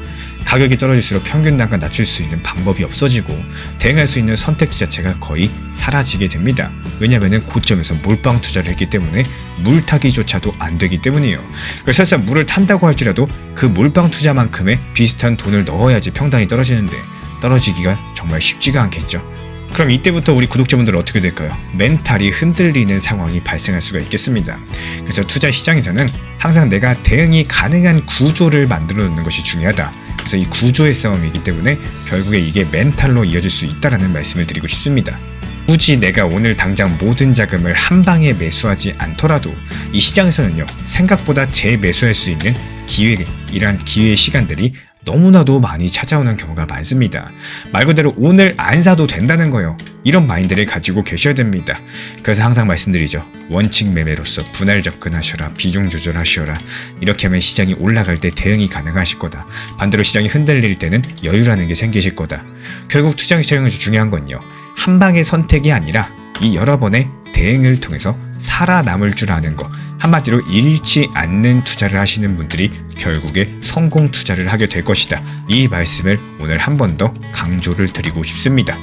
가격이 떨어질수록 평균 단가 낮출 수 있는 방법이 없어지고 대응할 수 있는 선택지 자체가 거의 사라지게 됩니다. 왜냐하면 고점에서 몰빵 투자를 했기 때문에 물타기조차도 안 되기 때문이에요. 설사 물을 탄다고 할지라도 그 몰빵 투자만큼의 비슷한 돈을 넣어야지 평단이 떨어지는데 떨어지기가 정말 쉽지가 않겠죠. 그럼 이때부터 우리 구독자분들은 어떻게 될까요? 멘탈이 흔들리는 상황이 발생할 수가 있겠습니다. 그래서 투자 시장에서는 항상 내가 대응이 가능한 구조를 만들어 놓는 것이 중요하다. 그래서 이 구조의 싸움이기 때문에 결국에 이게 멘탈로 이어질 수 있다는 말씀을 드리고 싶습니다. 굳이 내가 오늘 당장 모든 자금을 한 방에 매수하지 않더라도 이 시장에서는요, 생각보다 재매수할 수 있는 이러한 기회의 시간들이 너무나도 많이 찾아오는 경우가 많습니다. 말 그대로 오늘 안 사도 된다는 거예요. 이런 마인드를 가지고 계셔야 됩니다. 그래서 항상 말씀드리죠. 원칙 매매로서 분할 접근하셔라. 비중 조절하셔라. 이렇게 하면 시장이 올라갈 때 대응이 가능하실 거다. 반대로 시장이 흔들릴 때는 여유라는 게 생기실 거다. 결국 투자 시장에서 중요한 건요, 한 방의 선택이 아니라 이 여러 번의 대응을 통해서 살아남을 줄 아는 거, 한마디로 잃지 않는 투자를 하시는 분들이 결국에 성공 투자를 하게 될 것이다. 이 말씀을 오늘 한 번 더 강조를 드리고 싶습니다.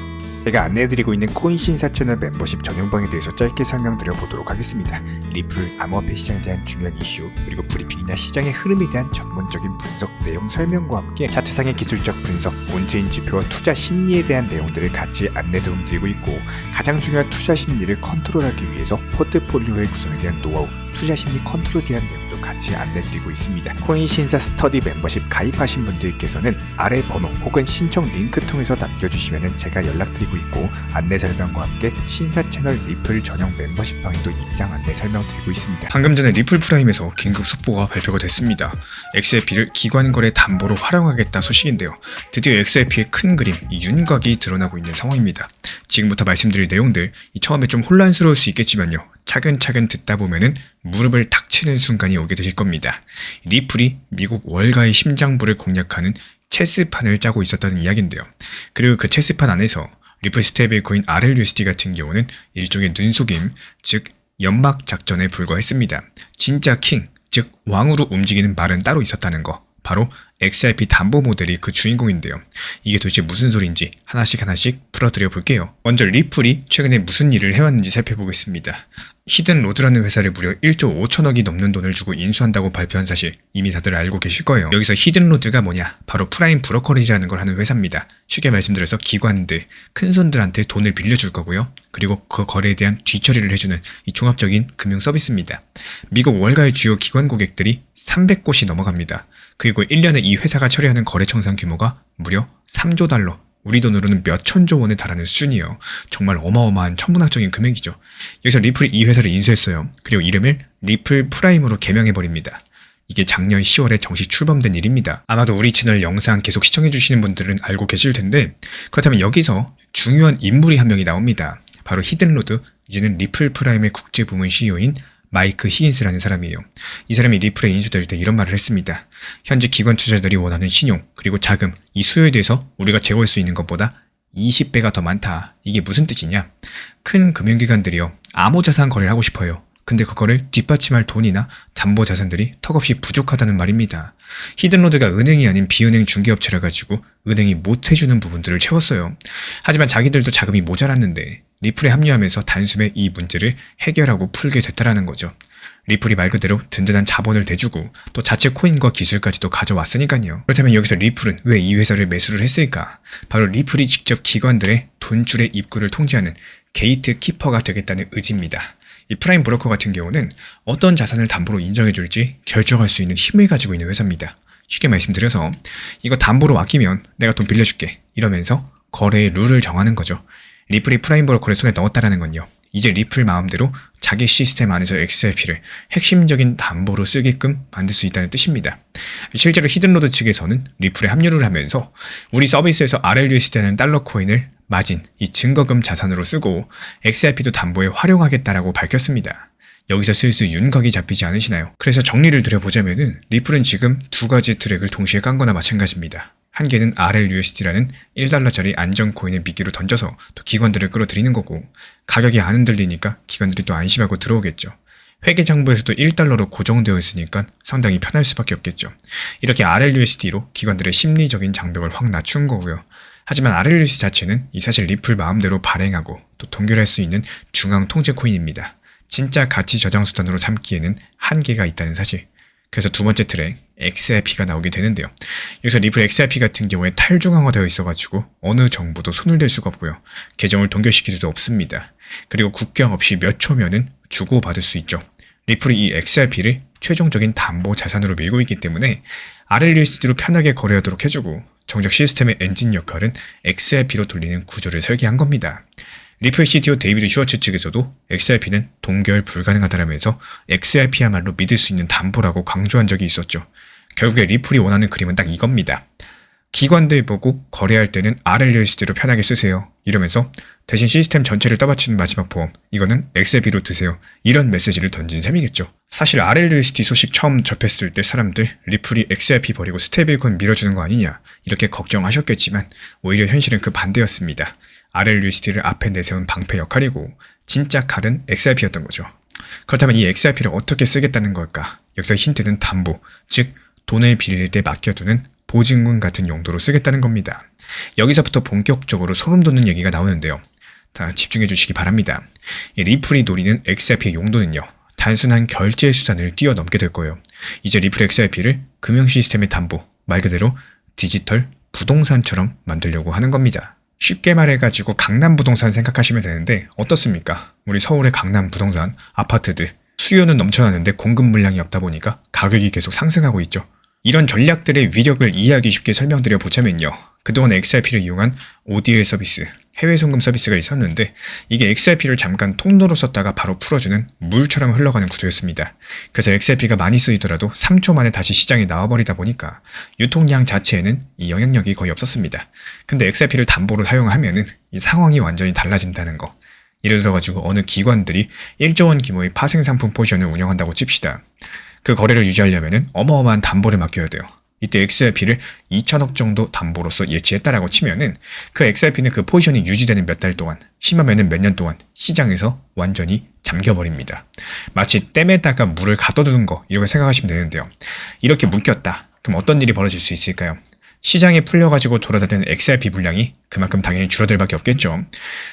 제가 안내해드리고 있는 코인신사 채널 멤버십 전용방에 대해서 짧게 설명드려 보도록 하겠습니다. 리플, 암호화폐 시장에 대한 중요한 이슈, 그리고 브리핑이나 시장의 흐름에 대한 전문적인 분석 내용 설명과 함께 차트상의 기술적 분석, 온체인 지표와 투자 심리에 대한 내용들을 같이 안내 도움 드리고 있고, 가장 중요한 투자 심리를 컨트롤하기 위해서 포트폴리오의 구성에 대한 노하우, 투자 심리 컨트롤에 대한 내용도 방법도 같이 안내드리고 있습니다. 코인신사 스터디 멤버십 가입하신 분들께서는 아래 번호 혹은 신청 링크 통해서 남겨주시면 제가 연락드리고 있고, 안내 설명과 함께 신사 채널 리플 전용 멤버십 방에도 입장 안내 설명드리고 있습니다. 방금 전에 리플 프라임에서 긴급 속보가 발표가 됐습니다. XRP를 기관거래 담보로 활용하겠다 소식인데요. 드디어 XRP의 큰 그림, 이 윤곽이 드러나고 있는 상황입니다. 지금부터 말씀드릴 내용들, 처음에 좀 혼란스러울 수 있겠지만요, 차근차근 듣다 보면은 무릎을 탁 치는 순간이 오게 되실 겁니다. 리플이 미국 월가의 심장부를 공략하는 체스판을 짜고 있었다는 이야기인데요. 그리고 그 체스판 안에서 리플 스테이블코인 RLUSD 같은 경우는 일종의 눈속임, 즉 연막 작전에 불과했습니다. 진짜 킹, 즉 왕으로 움직이는 말은 따로 있었다는 거, 바로 XRP 담보 모델이 그 주인공인데요. 이게 도대체 무슨 소리인지 하나씩 풀어드려 볼게요. 먼저 리플이 최근에 무슨 일을 해왔는지 살펴보겠습니다. 히든로드라는 회사를 무려 1조 5천억이 넘는 돈을 주고 인수한다고 발표한 사실 이미 다들 알고 계실 거예요. 여기서 히든로드가 뭐냐? 바로 프라임 브로커리지라는 걸 하는 회사입니다. 쉽게 말씀드려서 기관들, 큰손들한테 돈을 빌려줄 거고요. 그리고 그 거래에 대한 뒤처리를 해주는 이 종합적인 금융 서비스입니다. 미국 월가의 주요 기관 고객들이 300곳이 넘어갑니다. 그리고 1년에 이 회사가 처리하는 거래 청산 규모가 무려 3조 달러, 우리 돈으로는 몇 천조 원에 달하는 수준이에요. 정말 어마어마한 천문학적인 금액이죠. 여기서 리플이 이 회사를 인수했어요. 그리고 이름을 리플 프라임으로 개명해버립니다. 이게 작년 10월에 정식 출범된 일입니다. 아마도 우리 채널 영상 계속 시청해주시는 분들은 알고 계실 텐데, 그렇다면 여기서 중요한 인물이 한 명이 나옵니다. 바로 히든로드, 이제는 리플 프라임의 국제부문 CEO인 마이크 히긴스라는 사람이에요. 이 사람이 리플에 인수될 때 이런 말을 했습니다. 현재 기관 투자자들이 원하는 신용, 그리고 자금, 이 수요에 대해서 우리가 제공할 수 있는 것보다 20배가 더 많다. 이게 무슨 뜻이냐? 큰 금융기관들이요, 암호자산 거래를 하고 싶어요. 근데 그거를 뒷받침할 돈이나 담보 자산들이 턱없이 부족하다는 말입니다. 히든로드가 은행이 아닌 비은행 중개업체라 가지고 은행이 못 해주는 부분들을 채웠어요. 하지만 자기들도 자금이 모자랐는데 리플에 합류하면서 단숨에 이 문제를 해결하고 풀게 됐다라는 거죠. 리플이 말 그대로 든든한 자본을 대주고 또 자체 코인과 기술까지도 가져왔으니까요. 그렇다면 여기서 리플은 왜 이 회사를 매수를 했을까? 바로 리플이 직접 기관들의 돈줄의 입구를 통제하는 게이트 키퍼가 되겠다는 의지입니다. 이 프라임 브로커 같은 경우는 어떤 자산을 담보로 인정해줄지 결정할 수 있는 힘을 가지고 있는 회사입니다. 쉽게 말씀드려서 이거 담보로 맡기면 내가 돈 빌려줄게 이러면서 거래의 룰을 정하는 거죠. 리플이 프라임 브로커를 손에 넣었다라는 건요, 이제 리플 마음대로 자기 시스템 안에서 XRP를 핵심적인 담보로 쓰게끔 만들 수 있다는 뜻입니다. 실제로 히든로드 측에서는 리플에 합류를 하면서 우리 서비스에서 RLUSD라는 달러 코인을 마진, 이 증거금 자산으로 쓰고 XRP도 담보에 활용하겠다라고 밝혔습니다. 여기서 슬슬 윤곽이 잡히지 않으시나요? 그래서 정리를 드려보자면은 리플은 지금 두 가지 트랙을 동시에 깐 거나 마찬가지입니다. 한 개는 RLUSD라는 1달러짜리 안전코인을 미끼로 던져서 또 기관들을 끌어들이는 거고, 가격이 안 흔들리니까 기관들이 또 안심하고 들어오겠죠. 회계장부에서도 1달러로 고정되어 있으니까 상당히 편할 수밖에 없겠죠. 이렇게 RLUSD로 기관들의 심리적인 장벽을 확 낮춘 거고요. 하지만 RLUSD 자체는 이 사실 리플 마음대로 발행하고 또 동결할 수 있는 중앙 통제 코인입니다. 진짜 가치 저장 수단으로 삼기에는 한계가 있다는 사실. 그래서 두 번째 트랙 XRP가 나오게 되는데요. 여기서 리플 XRP 같은 경우에 탈중앙화되어 있어가지고 어느 정부도 손을 댈 수가 없고요. 계정을 동결시킬 수도 없습니다. 그리고 국경 없이 몇 초면은 주고받을 수 있죠. 리플이 이 XRP를 최종적인 담보 자산으로 밀고 있기 때문에 RLUSD로 편하게 거래하도록 해주고, 정작 시스템의 엔진 역할은 XRP로 돌리는 구조를 설계한 겁니다. 리플 CTO 데이비드 슈워츠 측에서도 XRP는 동결 불가능하다라면서 XRP야말로 믿을 수 있는 담보라고 강조한 적이 있었죠. 결국에 리플이 원하는 그림은 딱 이겁니다. 기관들 보고 거래할 때는 RLUSD로 편하게 쓰세요 이러면서 대신 시스템 전체를 떠받치는 마지막 보험, 이거는 XRP로 드세요, 이런 메시지를 던진 셈이겠죠. 사실 RLUSD 소식 처음 접했을 때 사람들 리플이 XRP 버리고 스테이블코인 밀어주는 거 아니냐 이렇게 걱정하셨겠지만 오히려 현실은 그 반대였습니다. RLUSD를 앞에 내세운 방패 역할이고 진짜 칼은 XRP였던 거죠. 그렇다면 이 XRP를 어떻게 쓰겠다는 걸까? 여기서 힌트는 담보, 즉 돈을 빌릴 때 맡겨두는 보증금 같은 용도로 쓰겠다는 겁니다. 여기서부터 본격적으로 소름 돋는 얘기가 나오는데요. 다 집중해 주시기 바랍니다. 이 리플이 노리는 XRP의 용도는요, 단순한 결제 수단을 뛰어넘게 될 거예요. 이제 리플 XRP를 금융 시스템의 담보, 말 그대로 디지털 부동산처럼 만들려고 하는 겁니다. 쉽게 말해가지고 강남 부동산 생각하시면 되는데 어떻습니까? 우리 서울의 강남 부동산, 아파트들 수요는 넘쳐나는데 공급 물량이 없다 보니까 가격이 계속 상승하고 있죠. 이런 전략들의 위력을 이해하기 쉽게 설명드려 보자면요. 그동안 XRP를 이용한 ODL 서비스, 해외 송금 서비스가 있었는데 이게 XRP를 잠깐 통로로 썼다가 바로 풀어주는 물처럼 흘러가는 구조였습니다. 그래서 XRP가 많이 쓰이더라도 3초 만에 다시 시장에 나와버리다 보니까 유통량 자체에는 이 영향력이 거의 없었습니다. 근데 XRP를 담보로 사용하면은 이 상황이 완전히 달라진다는 거. 예를 들어가지고 어느 기관들이 1조 원 규모의 파생상품 포지션을 운영한다고 칩시다. 그 거래를 유지하려면은 어마어마한 담보를 맡겨야 돼요. 이때 XRP를 2천억 정도 담보로서 예치했다라고 치면은 그 XRP는 그 포지션이 유지되는 몇 달 동안, 심하면은 몇 년 동안 시장에서 완전히 잠겨버립니다. 마치 댐에다가 물을 가둬두는 거 이렇게 생각하시면 되는데요. 이렇게 묶였다. 그럼 어떤 일이 벌어질 수 있을까요? 시장에 풀려가지고 돌아다니는 XRP 물량이 그만큼 당연히 줄어들 밖에 없겠죠.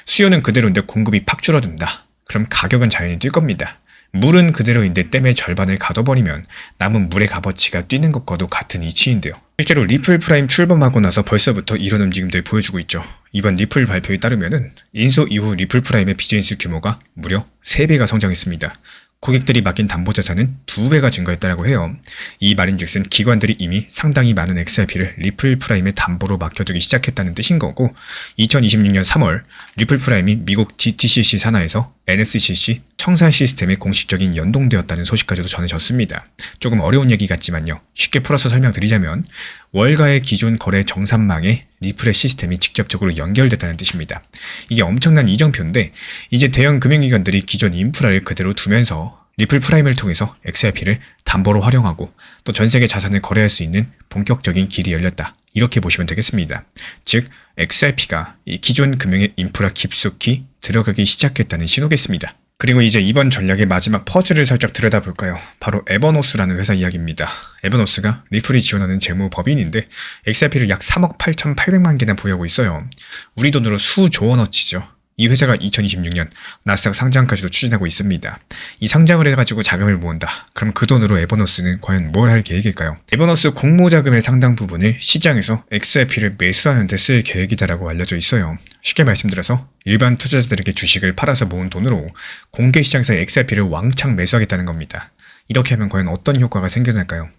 수요는 그대로인데 공급이 팍 줄어든다. 그럼 가격은 자연히 뛸 겁니다. 물은 그대로인데 댐의 절반을 가둬버리면 남은 물의 값어치가 뛰는 것과도 같은 이치인데요. 실제로 리플 프라임 출범하고 나서 벌써부터 이런 움직임들 보여주고 있죠. 이번 리플 발표에 따르면은 인수 이후 리플 프라임의 비즈니스 규모가 무려 3배가 성장했습니다. 고객들이 맡긴 담보자산은 2배가 증가했다고 해요. 이 말인즉슨 기관들이 이미 상당히 많은 XRP를 리플 프라임의 담보로 맡겨두기 시작했다는 뜻인 거고 2026년 3월 리플 프라임이 미국 DTCC 산하에서 NSCC 청산 시스템에 공식적인 연동되었다는 소식까지도 전해졌습니다. 조금 어려운 얘기 같지만요. 쉽게 풀어서 설명드리자면 월가의 기존 거래 정산망에 리플의 시스템이 직접적으로 연결됐다는 뜻입니다. 이게 엄청난 이정표인데 이제 대형 금융기관들이 기존 인프라를 그대로 두면서 리플 프라임을 통해서 XRP를 담보로 활용하고 또 전세계 자산을 거래할 수 있는 본격적인 길이 열렸다. 이렇게 보시면 되겠습니다. 즉 XRP가 이 기존 금융의 인프라 깊숙이 들어가기 시작했다는 신호겠습니다. 그리고 이제 이번 전략의 마지막 퍼즐을 살짝 들여다볼까요? 바로 에버노스라는 회사 이야기입니다. 에버노스가 리플이 지원하는 재무 법인인데 XRP를 약 3억 8,800만 개나 보유하고 있어요. 우리 돈으로 수조 원어치죠. 이 회사가 2026년 나스닥 상장까지도 추진하고 있습니다. 이 상장을 해가지고 자금을 모은다. 그럼 그 돈으로 에버노스는 과연 뭘 할 계획일까요? 에버노스 공모자금의 상당 부분을 시장에서 XRP를 매수하는 데 쓸 계획이다라고 알려져 있어요. 쉽게 말씀드려서 일반 투자자들에게 주식을 팔아서 모은 돈으로 공개 시장에서 XRP를 왕창 매수하겠다는 겁니다. 이렇게 하면 과연 어떤 효과가 생겨날까요?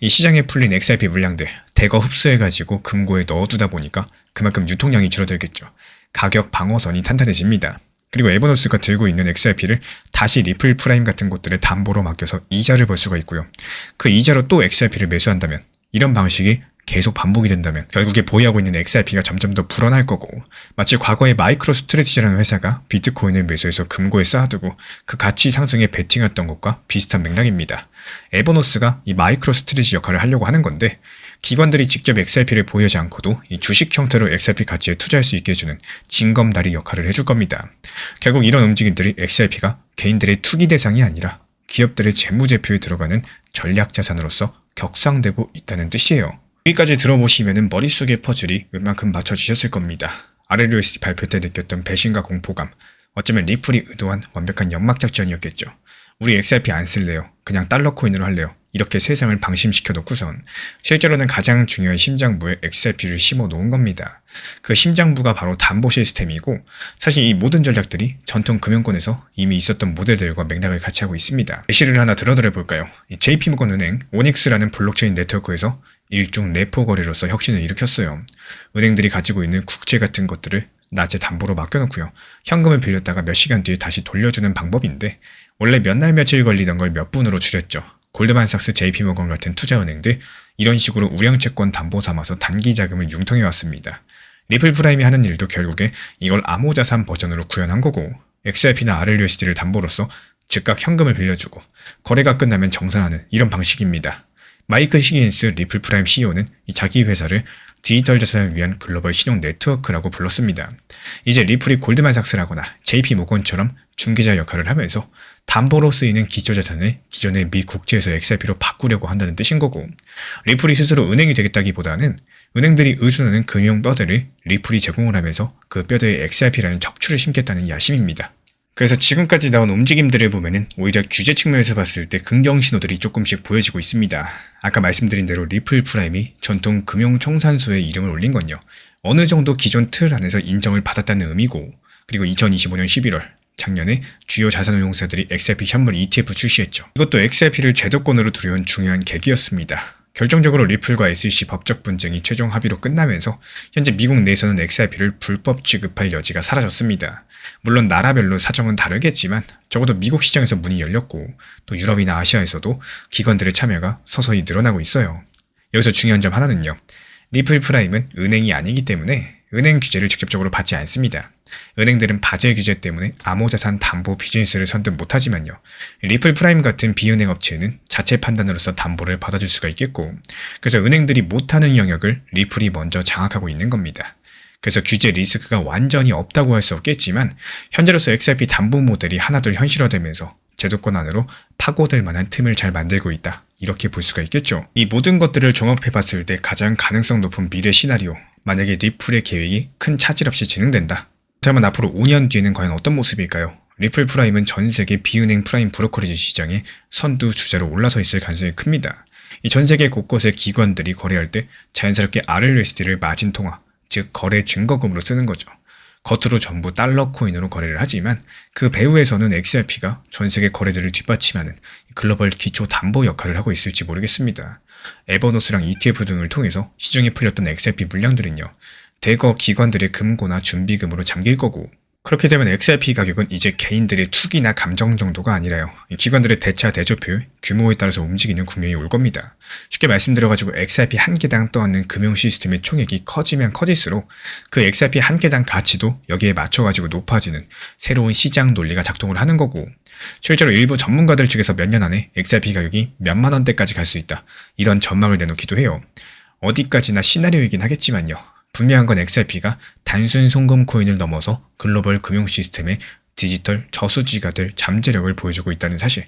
이 시장에 풀린 XRP 물량들 대거 흡수해가지고 금고에 넣어두다 보니까 그만큼 유통량이 줄어들겠죠. 가격 방어선이 탄탄해집니다. 그리고 에버노스가 들고 있는 XRP를 다시 리플 프라임 같은 곳들에 담보로 맡겨서 이자를 벌 수가 있고요. 그 이자로 또 XRP를 매수한다면 이런 방식이 계속 반복이 된다면 결국에 보유하고 있는 XRP가 점점 더 불어날 거고 마치 과거에 마이크로 스트레티지라는 회사가 비트코인을 매수해서 금고에 쌓아두고 그 가치 상승에 베팅했던 것과 비슷한 맥락입니다. 에버노스가 이 마이크로 스트레티지 역할을 하려고 하는 건데 기관들이 직접 XRP를 보유하지 않고도 이 주식 형태로 XRP 가치에 투자할 수 있게 해주는 징검다리 역할을 해줄 겁니다. 결국 이런 움직임들이 XRP가 개인들의 투기 대상이 아니라 기업들의 재무제표에 들어가는 전략 자산으로서 격상되고 있다는 뜻이에요. 여기까지 들어보시면 머릿속의 퍼즐이 웬만큼 맞춰지셨을 겁니다. RLUSD 발표 때 느꼈던 배신과 공포감, 어쩌면 리플이 의도한 완벽한 연막 작전이었겠죠. 우리 XRP 안 쓸래요. 그냥 달러 코인으로 할래요. 이렇게 세상을 방심시켜 놓고선 실제로는 가장 중요한 심장부에 XRP를 심어 놓은 겁니다. 그 심장부가 바로 담보 시스템이고 사실 이 모든 전략들이 전통 금융권에서 이미 있었던 모델들과 맥락을 같이 하고 있습니다. 예시를 하나 들어드려 볼까요? JP모건 은행 오닉스라는 블록체인 네트워크에서 일종 레포 거래로서 혁신을 일으켰어요. 은행들이 가지고 있는 국채 같은 것들을 낮에 담보로 맡겨놓고요. 현금을 빌렸다가 몇 시간 뒤에 다시 돌려주는 방법인데 원래 몇 날 며칠 걸리던 걸 몇 분으로 줄였죠. 골드만삭스, JP모건 같은 투자은행들 이런 식으로 우량채권 담보 삼아서 단기 자금을 융통해 왔습니다. 리플 프라임이 하는 일도 결국에 이걸 암호자산 버전으로 구현한 거고 XRP나 RLUSD를 담보로서 즉각 현금을 빌려주고 거래가 끝나면 정산하는 이런 방식입니다. 마이크 시긴스 리플 프라임 CEO는 자기 회사를 디지털 자산을 위한 글로벌 신용 네트워크라고 불렀습니다. 이제 리플이 골드만삭스라거나 JP모건처럼 중개자 역할을 하면서 담보로 쓰이는 기초자산을 기존의 미 국제에서 XRP로 바꾸려고 한다는 뜻인 거고 리플이 스스로 은행이 되겠다기보다는 은행들이 의존하는 금융 뼈대를 리플이 제공을 하면서 그 뼈대에 XRP라는 척추를 심겠다는 야심입니다. 그래서 지금까지 나온 움직임들을 보면은 오히려 규제 측면에서 봤을 때 긍정 신호들이 조금씩 보여지고 있습니다. 아까 말씀드린 대로 리플 프라임이 전통 금융청산소에 이름을 올린 건요. 어느 정도 기존 틀 안에서 인정을 받았다는 의미고 그리고 2025년 11월 작년에 주요 자산운용사들이 XRP 현물 ETF 출시했죠. 이것도 XRP를 제도권으로 들여온 중요한 계기였습니다. 결정적으로 리플과 SEC 법적 분쟁이 최종 합의로 끝나면서 현재 미국 내에서는 XRP를 불법 취급할 여지가 사라졌습니다. 물론 나라별로 사정은 다르겠지만 적어도 미국 시장에서 문이 열렸고 또 유럽이나 아시아에서도 기관들의 참여가 서서히 늘어나고 있어요. 여기서 중요한 점 하나는요. 리플 프라임은 은행이 아니기 때문에 은행 규제를 직접적으로 받지 않습니다. 은행들은 바젤 규제 때문에 암호자산 담보 비즈니스를 선뜻 못하지만요. 리플 프라임 같은 비은행 업체는 자체 판단으로서 담보를 받아줄 수가 있겠고 그래서 은행들이 못하는 영역을 리플이 먼저 장악하고 있는 겁니다. 그래서 규제 리스크가 완전히 없다고 할 수 없겠지만 현재로서 XRP 담보 모델이 하나둘 현실화되면서 제도권 안으로 파고들 만한 틈을 잘 만들고 있다. 이렇게 볼 수가 있겠죠. 이 모든 것들을 종합해봤을 때 가장 가능성 높은 미래 시나리오, 만약에 리플의 계획이 큰 차질 없이 진행된다. 그렇다면 앞으로 5년 뒤에는 과연 어떤 모습일까요? 리플 프라임은 전 세계 비은행 프라임 브로커리지 시장에 선두 주자로 올라서 있을 가능성이 큽니다. 이 전 세계 곳곳의 기관들이 거래할 때 자연스럽게 RLUSD를 마진 통화, 즉 거래 증거금으로 쓰는 거죠. 겉으로 전부 달러 코인으로 거래를 하지만 그 배후에서는 XRP가 전 세계 거래들을 뒷받침하는 글로벌 기초 담보 역할을 하고 있을지 모르겠습니다. 에버노스랑 ETF 등을 통해서 시중에 풀렸던 XRP 물량들은요. 대거 기관들의 금고나 준비금으로 잠길 거고 그렇게 되면 XRP 가격은 이제 개인들의 투기나 감정 정도가 아니라요. 기관들의 대차 대조표 규모에 따라서 움직이는 국면이 올 겁니다. 쉽게 말씀드려가지고 XRP 한 개당 떠안는 금융 시스템의 총액이 커지면 커질수록 그 XRP 한 개당 가치도 여기에 맞춰가지고 높아지는 새로운 시장 논리가 작동을 하는 거고 실제로 일부 전문가들 측에서 몇 년 안에 XRP 가격이 몇만 원대까지 갈 수 있다. 이런 전망을 내놓기도 해요. 어디까지나 시나리오이긴 하겠지만요. 분명한 건 XRP가 단순 송금 코인을 넘어서 글로벌 금융 시스템의 디지털 저수지가 될 잠재력을 보여주고 있다는 사실.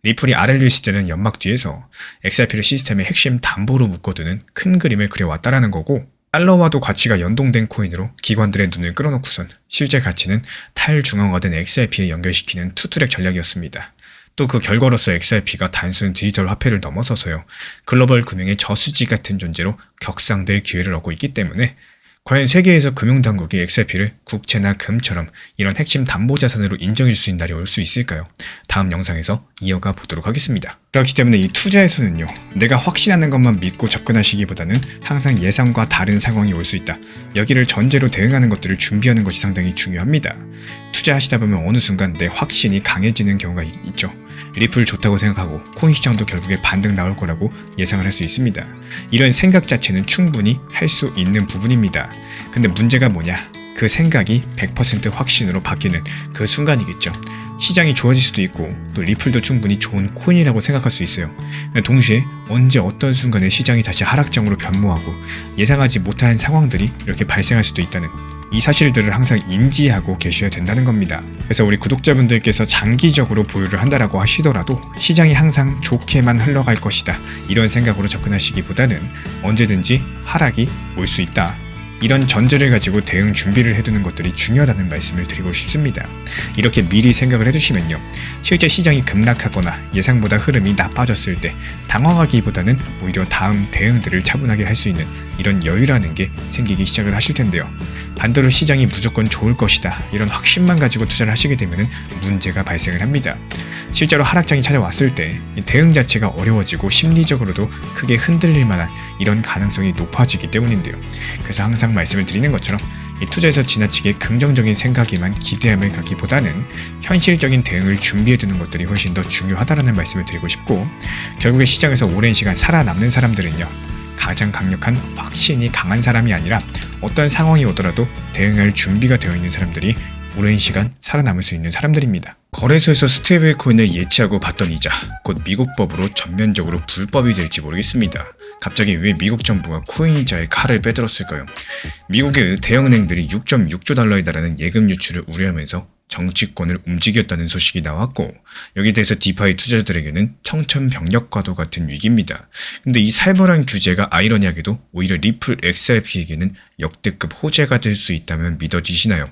리플이 RLUSD라는 연막 뒤에서 XRP를 시스템의 핵심 담보로 묶어두는 큰 그림을 그려왔다라는 거고 달러와도 가치가 연동된 코인으로 기관들의 눈을 끌어놓고선 실제 가치는 탈중앙화된 XRP에 연결시키는 투트랙 전략이었습니다. 또 그 결과로서 XRP가 단순 디지털 화폐를 넘어서서요. 글로벌 금융의 저수지 같은 존재로 격상될 기회를 얻고 있기 때문에 과연 세계에서 금융당국이 XRP를 국채나 금처럼 이런 핵심 담보자산으로 인정해줄 수 있는 날이 올 수 있을까요? 다음 영상에서 이어가 보도록 하겠습니다. 그렇기 때문에 이 투자에서는요. 내가 확신하는 것만 믿고 접근하시기보다는 항상 예상과 다른 상황이 올 수 있다. 여기를 전제로 대응하는 것들을 준비하는 것이 상당히 중요합니다. 투자하시다 보면 어느 순간 내 확신이 강해지는 경우가 있죠. 리플 좋다고 생각하고 코인 시장도 결국에 반등 나올 거라고 예상을 할 수 있습니다. 이런 생각 자체는 충분히 할 수 있는 부분입니다. 근데 문제가 뭐냐? 그 생각이 100% 확신으로 바뀌는 그 순간이겠죠. 시장이 좋아질 수도 있고 또 리플도 충분히 좋은 코인이라고 생각할 수 있어요. 동시에 언제 어떤 순간에 시장이 다시 하락장으로 변모하고 예상하지 못한 상황들이 이렇게 발생할 수도 있다는 이 사실들을 항상 인지하고 계셔야 된다는 겁니다. 그래서 우리 구독자분들께서 장기적으로 보유를 한다라고 하시더라도 시장이 항상 좋게만 흘러갈 것이다. 이런 생각으로 접근하시기보다는 언제든지 하락이 올 수 있다. 이런 전제를 가지고 대응 준비를 해두는 것들이 중요하다는 말씀을 드리고 싶습니다. 이렇게 미리 생각을 해두시면요. 실제 시장이 급락하거나 예상보다 흐름이 나빠졌을 때 당황하기보다는 오히려 다음 대응들을 차분하게 할 수 있는 이런 여유라는 게 생기기 시작을 하실 텐데요. 반대로 시장이 무조건 좋을 것이다. 이런 확신만 가지고 투자를 하시게 되면 문제가 발생을 합니다. 실제로 하락장이 찾아왔을 때 대응 자체가 어려워지고 심리적으로도 크게 흔들릴 만한 이런 가능성이 높아지기 때문인데요. 그래서 항상 말씀을 드리는 것처럼 이 투자에서 지나치게 긍정적인 생각에만 기대함을 갖기보다는 현실적인 대응을 준비해두는 것들이 훨씬 더 중요하다는 말씀을 드리고 싶고 결국에 시장에서 오랜 시간 살아남는 사람들은요. 가장 강력한 확신이 강한 사람이 아니라 어떤 상황이 오더라도 대응할 준비가 되어 있는 사람들이 오랜 시간 살아남을 수 있는 사람들입니다. 거래소에서 스테이블 코인을 예치하고 받던 이자, 곧 미국법으로 전면적으로 불법이 될지 모르겠습니다. 갑자기 왜 미국 정부가 코인 이자에 칼을 빼들었을까요? 미국의 대형은행들이 6.6조 달러에 달하는 예금 유출을 우려하면서 정치권을 움직였다는 소식이 나왔고 여기에 대해서 디파이 투자자들에게는 청천벽력과도 같은 위기입니다. 근데 이 살벌한 규제가 아이러니하게도 오히려 리플 XRP에게는 역대급 호재가 될 수 있다면 믿어지시나요?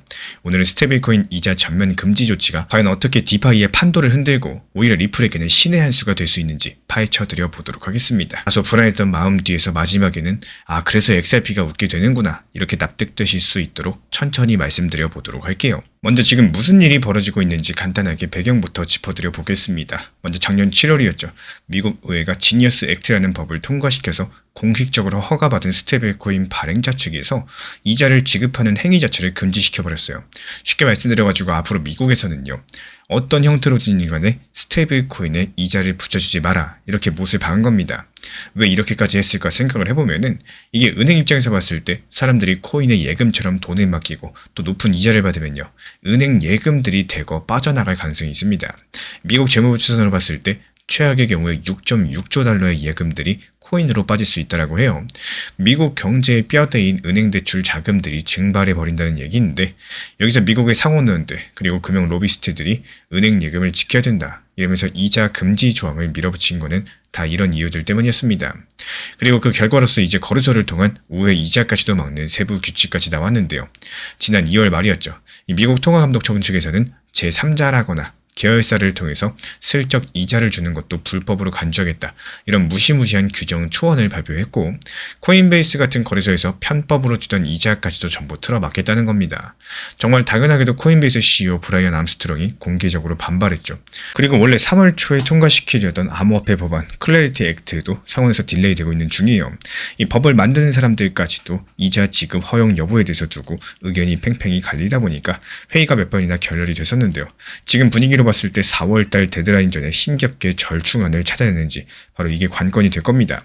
오늘은 스테이블코인 이자 전면 금지 조치가 과연 어떻게 디파이의 판도를 흔들고 오히려 리플에게는 신의 한 수가 될 수 있는지 파헤쳐드려 보도록 하겠습니다. 다소 불안했던 마음 뒤에서 마지막에는 그래서 XRP가 웃게 되는구나 이렇게 납득되실 수 있도록 천천히 말씀드려 보도록 할게요. 먼저 지금 무슨 일이 벌어지고 있는지 간단하게 배경부터 짚어드려 보겠습니다. 먼저 작년 7월이었죠. 미국 의회가 지니어스 액트라는 법을 통과시켜서 공식적으로 허가받은 스테이블코인 발행자 측에서 이자를 지급하는 행위 자체를 금지시켜버렸어요. 쉽게 말씀드려가지고 앞으로 미국에서는요, 어떤 형태로든 간에 스테이블코인에 이자를 붙여주지 마라, 이렇게 못을 박은 겁니다. 왜 이렇게까지 했을까 생각을 해보면은 이게 은행 입장에서 봤을 때 사람들이 코인에 예금처럼 돈을 맡기고 또 높은 이자를 받으면요, 은행 예금들이 대거 빠져나갈 가능성이 있습니다. 미국 재무부 추산으로 봤을 때 최악의 경우에 6.6조 달러의 예금들이 코인으로 빠질 수 있다고 해요. 미국 경제의 뼈대인 은행 대출 자금들이 증발해 버린다는 얘기인데, 여기서 미국의 상원의원들 그리고 금융 로비스트들이 은행 예금을 지켜야 된다 이러면서 이자 금지 조항을 밀어붙인 거는 다 이런 이유들 때문이었습니다. 그리고 그 결과로서 이제 거래소를 통한 우회 이자까지도 막는 세부 규칙까지 나왔는데요. 지난 2월 말이었죠. 이 미국 통화감독청 측에서는 제3자라거나 계열사를 통해서 슬쩍 이자를 주는 것도 불법으로 간주하겠다, 이런 무시무시한 규정 초안을 발표했고, 코인베이스 같은 거래소에서 편법으로 주던 이자까지도 전부 틀어막겠다는 겁니다. 정말 당연하게도 코인베이스 CEO 브라이언 암스트롱이 공개적으로 반발했죠. 그리고 원래 3월 초에 통과시키려던 암호화폐 법안 클래리티 액트도 상원에서 딜레이되고 있는 중이에요. 이 법을 만드는 사람들까지도 이자 지급 허용 여부에 대해서 두고 의견이 팽팽히 갈리다 보니까 회의가 몇 번이나 결렬이 됐었는데요. 지금 분위기로 봤을 때 4월달 데드라인 전에 힘겹게 절충안을 찾아내는지 바로 이게 관건이 될 겁니다.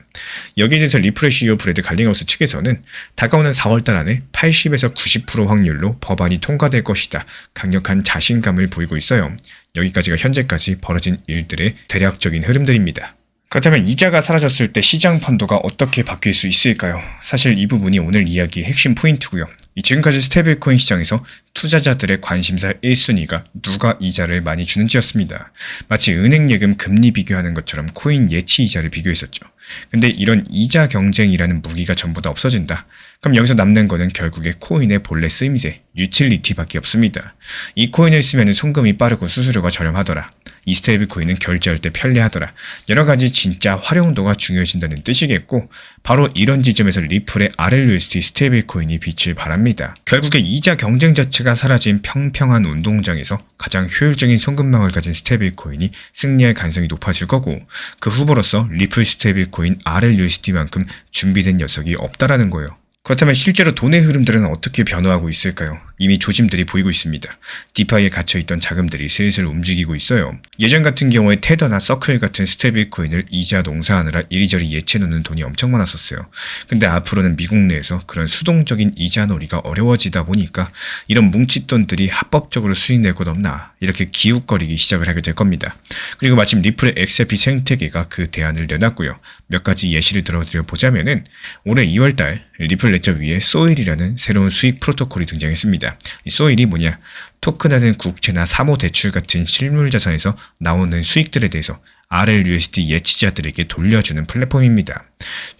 여기에 대해서 리플의 CEO 브래드 갈링하우스 측에서는 다가오는 4월달 안에 80에서 90% 확률로 법안이 통과될 것이다, 강력한 자신감을 보이고 있어요. 여기까지가 현재까지 벌어진 일들의 대략적인 흐름들입니다. 그렇다면 이자가 사라졌을 때 시장 판도가 어떻게 바뀔 수 있을까요? 사실 이 부분이 오늘 이야기의 핵심 포인트고요. 지금까지 스테이블코인 시장에서 투자자들의 관심사 1순위가 누가 이자를 많이 주는지였습니다. 마치 은행 예금 금리 비교하는 것처럼 코인 예치 이자를 비교했었죠. 근데 이런 이자 경쟁이라는 무기가 전부 다 없어진다. 그럼 여기서 남는 거는 결국에 코인의 본래 쓰임새, 유틸리티밖에 없습니다. 이 코인을 쓰면 송금이 빠르고 수수료가 저렴하더라. 이 스테이블 코인은 결제할 때 편리하더라. 여러 가지 진짜 활용도가 중요해진다는 뜻이겠고, 바로 이런 지점에서 리플의 RLUSD 스테이블 코인이 빛을 발합니다. 결국에 이자 경쟁 자체가 사라진 평평한 운동장에서 가장 효율적인 송금망을 가진 스테이블 코인이 승리할 가능성이 높아질 거고, 그 후보로서 리플 스테이블 코인 RLUSD만큼 준비된 녀석이 없다라는 거예요. 그렇다면 실제로 돈의 흐름들은 어떻게 변화하고 있을까요? 이미 조짐들이 보이고 있습니다. 디파이에 갇혀있던 자금들이 슬슬 움직이고 있어요. 예전 같은 경우에 테더나 서클 같은 스테이블 코인을 이자 농사하느라 이리저리 예치해놓는 돈이 엄청 많았었어요. 근데 앞으로는 미국 내에서 그런 수동적인 이자 놀이가 어려워지다 보니까 이런 뭉칫돈들이 합법적으로 수익 낼 곳 없나, 이렇게 기웃거리기 시작을 하게 될 겁니다. 그리고 마침 리플의 XRP 생태계가 그 대안을 내놨고요. 몇 가지 예시를 들어드려 보자면은 올해 2월달 리플 레저 위에 소일이라는 새로운 수익 프로토콜이 등장했습니다. 이 소일이 뭐냐? 토큰화된 국채나 사모대출 같은 실물 자산에서 나오는 수익들에 대해서 RLUSD 예치자들에게 돌려주는 플랫폼입니다.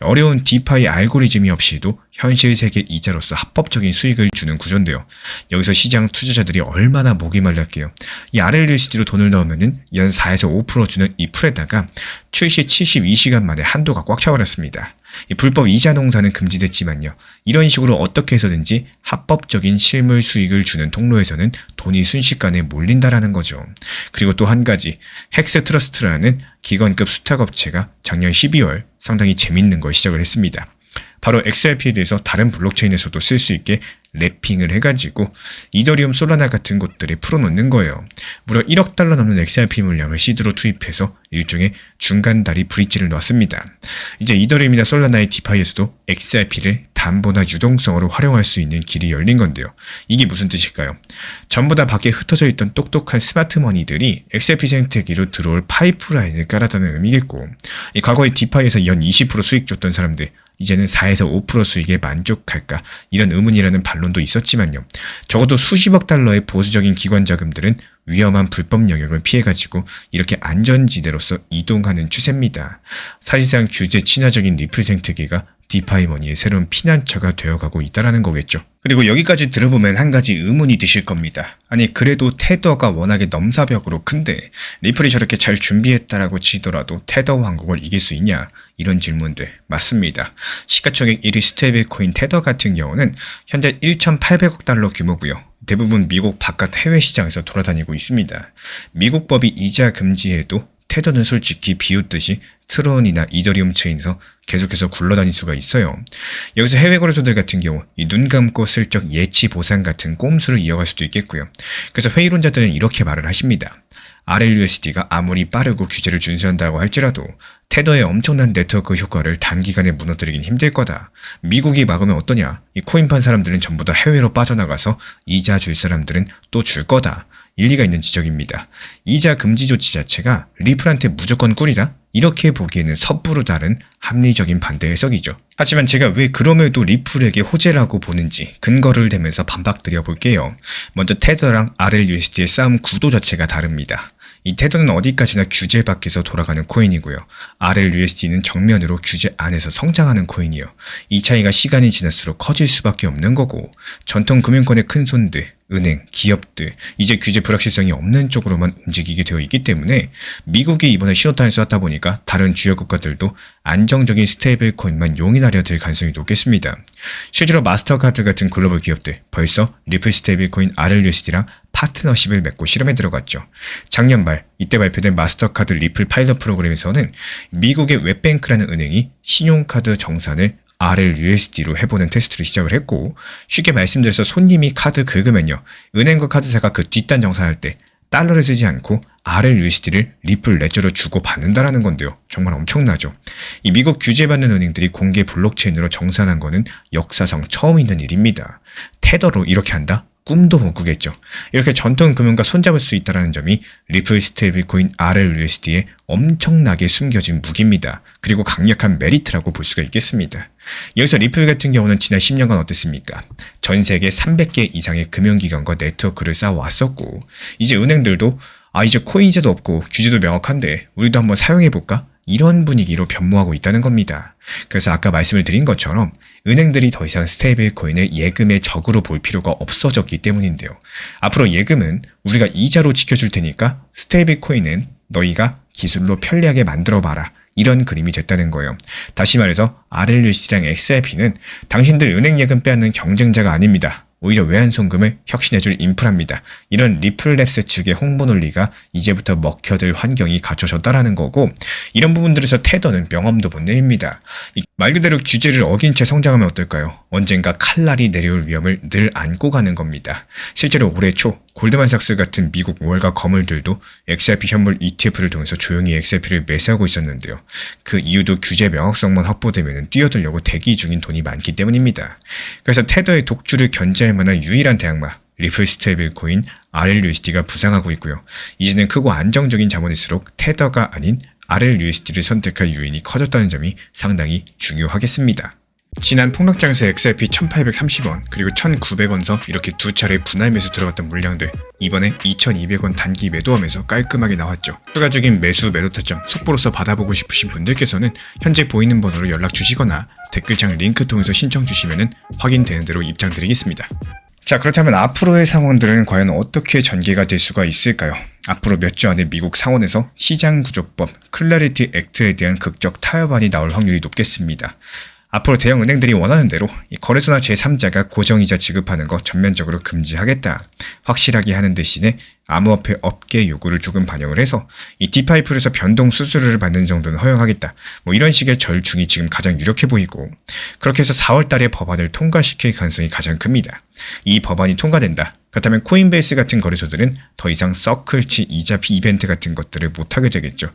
어려운 디파이 알고리즘이 없이도 현실 세계 이자로서 합법적인 수익을 주는 구조인데요. 여기서 시장 투자자들이 얼마나 목이 말랐게요. 이 RLUSD로 돈을 넣으면은 연 4에서 5% 주는 이 풀에다가 출시 72시간 만에 한도가 꽉 차버렸습니다. 이 불법 이자 농사는 금지됐지만요, 이런 식으로 어떻게 해서든지 합법적인 실물 수익을 주는 통로에서는 돈이 순식간에 몰린다라는 거죠. 그리고 또 한 가지, 헥스 트러스트라는 기관급 수탁업체가 작년 12월 상당히 재밌는 걸 시작을 했습니다. 바로 XRP에 대해서 다른 블록체인에서도 쓸 수 있게 랩핑을 해가지고 이더리움, 솔라나 같은 곳들에 풀어놓는 거예요. 무려 1억 달러 넘는 XRP 물량을 시드로 투입해서 일종의 중간 다리 브릿지를 놨습니다. 이제 이더리움이나 솔라나의 디파이에서도 XRP를 담보나 유동성으로 활용할 수 있는 길이 열린 건데요. 이게 무슨 뜻일까요? 전부 다 밖에 흩어져 있던 똑똑한 스마트머니들이 XRP 생태계로 들어올 파이프라인을 깔았다는 의미겠고, 이 과거에 디파이에서 연 20% 수익 줬던 사람들, 이제는 4에서 5% 수익에 만족할까, 이런 의문이라는 반론도 있었지만요. 적어도 수십억 달러의 보수적인 기관 자금들은 위험한 불법 영역을 피해가지고 이렇게 안전지대로서 이동하는 추세입니다. 사실상 규제 친화적인 리플 생태계가 디파이 머니의 새로운 피난처가 되어가고 있다는 거겠죠. 그리고 여기까지 들어보면 한 가지 의문이 드실 겁니다. 아니 그래도 테더가 워낙에 넘사벽으로 큰데 리플이 저렇게 잘 준비했다라고 치더라도 테더 왕국을 이길 수 있냐? 이런 질문들 맞습니다. 시가총액 1위 스테이블코인 테더 같은 경우는 현재 1,800억 달러 규모고요. 대부분 미국 바깥 해외 시장에서 돌아다니고 있습니다. 미국 법이 이자 금지해도 테더는 솔직히 비웃듯이 트론이나 이더리움 체인에서 계속해서 굴러다닐 수가 있어요. 여기서 해외 거래소들 같은 경우 이 눈 감고 슬쩍 예치 보상 같은 꼼수를 이어갈 수도 있겠고요. 그래서 회의론자들은 이렇게 말을 하십니다. RLUSD가 아무리 빠르고 규제를 준수한다고 할지라도 테더의 엄청난 네트워크 효과를 단기간에 무너뜨리긴 힘들 거다. 미국이 막으면 어떠냐? 이 코인 판 사람들은 전부 다 해외로 빠져나가서 이자 줄 사람들은 또 줄 거다. 일리가 있는 지적입니다. 이자 금지 조치 자체가 리플한테 무조건 꿀이다? 이렇게 보기에는 섣부로 다른 합리적인 반대 해석이죠. 하지만 제가 왜 그럼에도 리플에게 호재라고 보는지 근거를 대면서 반박드려 볼게요. 먼저 테더랑 RLUSD의 싸움 구도 자체가 다릅니다. 이 테더는 어디까지나 규제 밖에서 돌아가는 코인이고요. RLUSD는 정면으로 규제 안에서 성장하는 코인이요. 이 차이가 시간이 지날수록 커질 수밖에 없는 거고, 전통 금융권의 큰 손들, 은행, 기업들, 이제 규제 불확실성이 없는 쪽으로만 움직이게 되어 있기 때문에 미국이 이번에 신호탄을 쐈다 보니까 다른 주요 국가들도 안정적인 스테이블 코인만 용인하려 들 가능성이 높겠습니다. 실제로 마스터카드 같은 글로벌 기업들 벌써 리플 스테이블 코인 RLUSD랑 파트너십을 맺고 실험에 들어갔죠. 작년 말 이때 발표된 마스터카드 리플 파일럿 프로그램에서는 미국의 웹뱅크라는 은행이 신용카드 정산을 RLUSD로 해보는 테스트를 시작을 했고, 쉽게 말씀드려서 손님이 카드 긁으면요, 은행과 카드사가 그 뒷단 정산할 때 달러를 쓰지 않고 RLUSD를 리플 레저로 주고 받는다라는 건데요. 정말 엄청나죠. 이 미국 규제받는 은행들이 공개 블록체인으로 정산한 거는 역사상 처음 있는 일입니다. 테더로 이렇게 한다? 꿈도 못 꾸겠죠. 이렇게 전통 금융과 손잡을 수 있다는 점이 리플 스테이블코인 RLUSD의 엄청나게 숨겨진 무기입니다. 그리고 강력한 메리트라고 볼 수가 있겠습니다. 여기서 리플 같은 경우는 지난 10년간 어땠습니까? 전 세계 300개 이상의 금융기관과 네트워크를 쌓아왔었고, 이제 은행들도 이제 코인제도 없고 규제도 명확한데 우리도 한번 사용해볼까? 이런 분위기로 변모하고 있다는 겁니다. 그래서 아까 말씀을 드린 것처럼 은행들이 더 이상 스테이블 코인을 예금의 적으로 볼 필요가 없어졌기 때문인데요. 앞으로 예금은 우리가 이자로 지켜줄 테니까 스테이블 코인은 너희가 기술로 편리하게 만들어봐라. 이런 그림이 됐다는 거예요. 다시 말해서 RLUSD랑 XRP는 당신들 은행 예금 빼앗는 경쟁자가 아닙니다. 오히려 외환송금을 혁신해줄 인프라입니다. 이런 리플랩스 측의 홍보 논리가 이제부터 먹혀들 환경이 갖춰졌다라는 거고, 이런 부분들에서 테더는 명함도 못 내립니다. 말 그대로 규제를 어긴 채 성장하면 어떨까요? 언젠가 칼날이 내려올 위험을 늘 안고 가는 겁니다. 실제로 올해 초 골드만삭스 같은 미국 월가 거물들도 XRP 현물 ETF를 통해서 조용히 XRP를 매수하고 있었는데요. 그 이유도 규제 명확성만 확보되면 뛰어들려고 대기 중인 돈이 많기 때문입니다. 그래서 테더의 독주를 견제할 만한 유일한 대항마, 리플 스테이블 코인 RLUSD가 부상하고 있고요. 이제는 크고 안정적인 자본일수록 테더가 아닌 RLUSD를 선택할 요인이 커졌다는 점이 상당히 중요하겠습니다. 지난 폭락장에서 XRP 1830원 그리고 1900원서 이렇게 두 차례 분할 매수 들어갔던 물량들, 이번에 2200원 단기 매도하면서 깔끔하게 나왔죠. 추가적인 매수 매도 타점 속보로서 받아보고 싶으신 분들께서는 현재 보이는 번호로 연락 주시거나 댓글창 링크 통해서 신청 주시면 확인되는 대로 입장 드리겠습니다. 자, 그렇다면 앞으로의 상황들은 과연 어떻게 전개가 될 수가 있을까요? 앞으로 몇 주 안에 미국 상원에서 시장구조법 클래리티 액트에 대한 극적 타협안이 나올 확률이 높겠습니다. 앞으로 대형 은행들이 원하는 대로 이 거래소나 제3자가 고정이자 지급하는 거 전면적으로 금지하겠다. 확실하게 하는 대신에 암호화폐 업계 요구를 조금 반영을 해서 이 디파이풀에서 변동 수수료를 받는 정도는 허용하겠다. 이런 식의 절충이 지금 가장 유력해 보이고, 그렇게 해서 4월 달에 법안을 통과시킬 가능성이 가장 큽니다. 이 법안이 통과된다. 그렇다면 코인베이스 같은 거래소들은 더 이상 서클치 이자 이벤트 같은 것들을 못하게 되겠죠.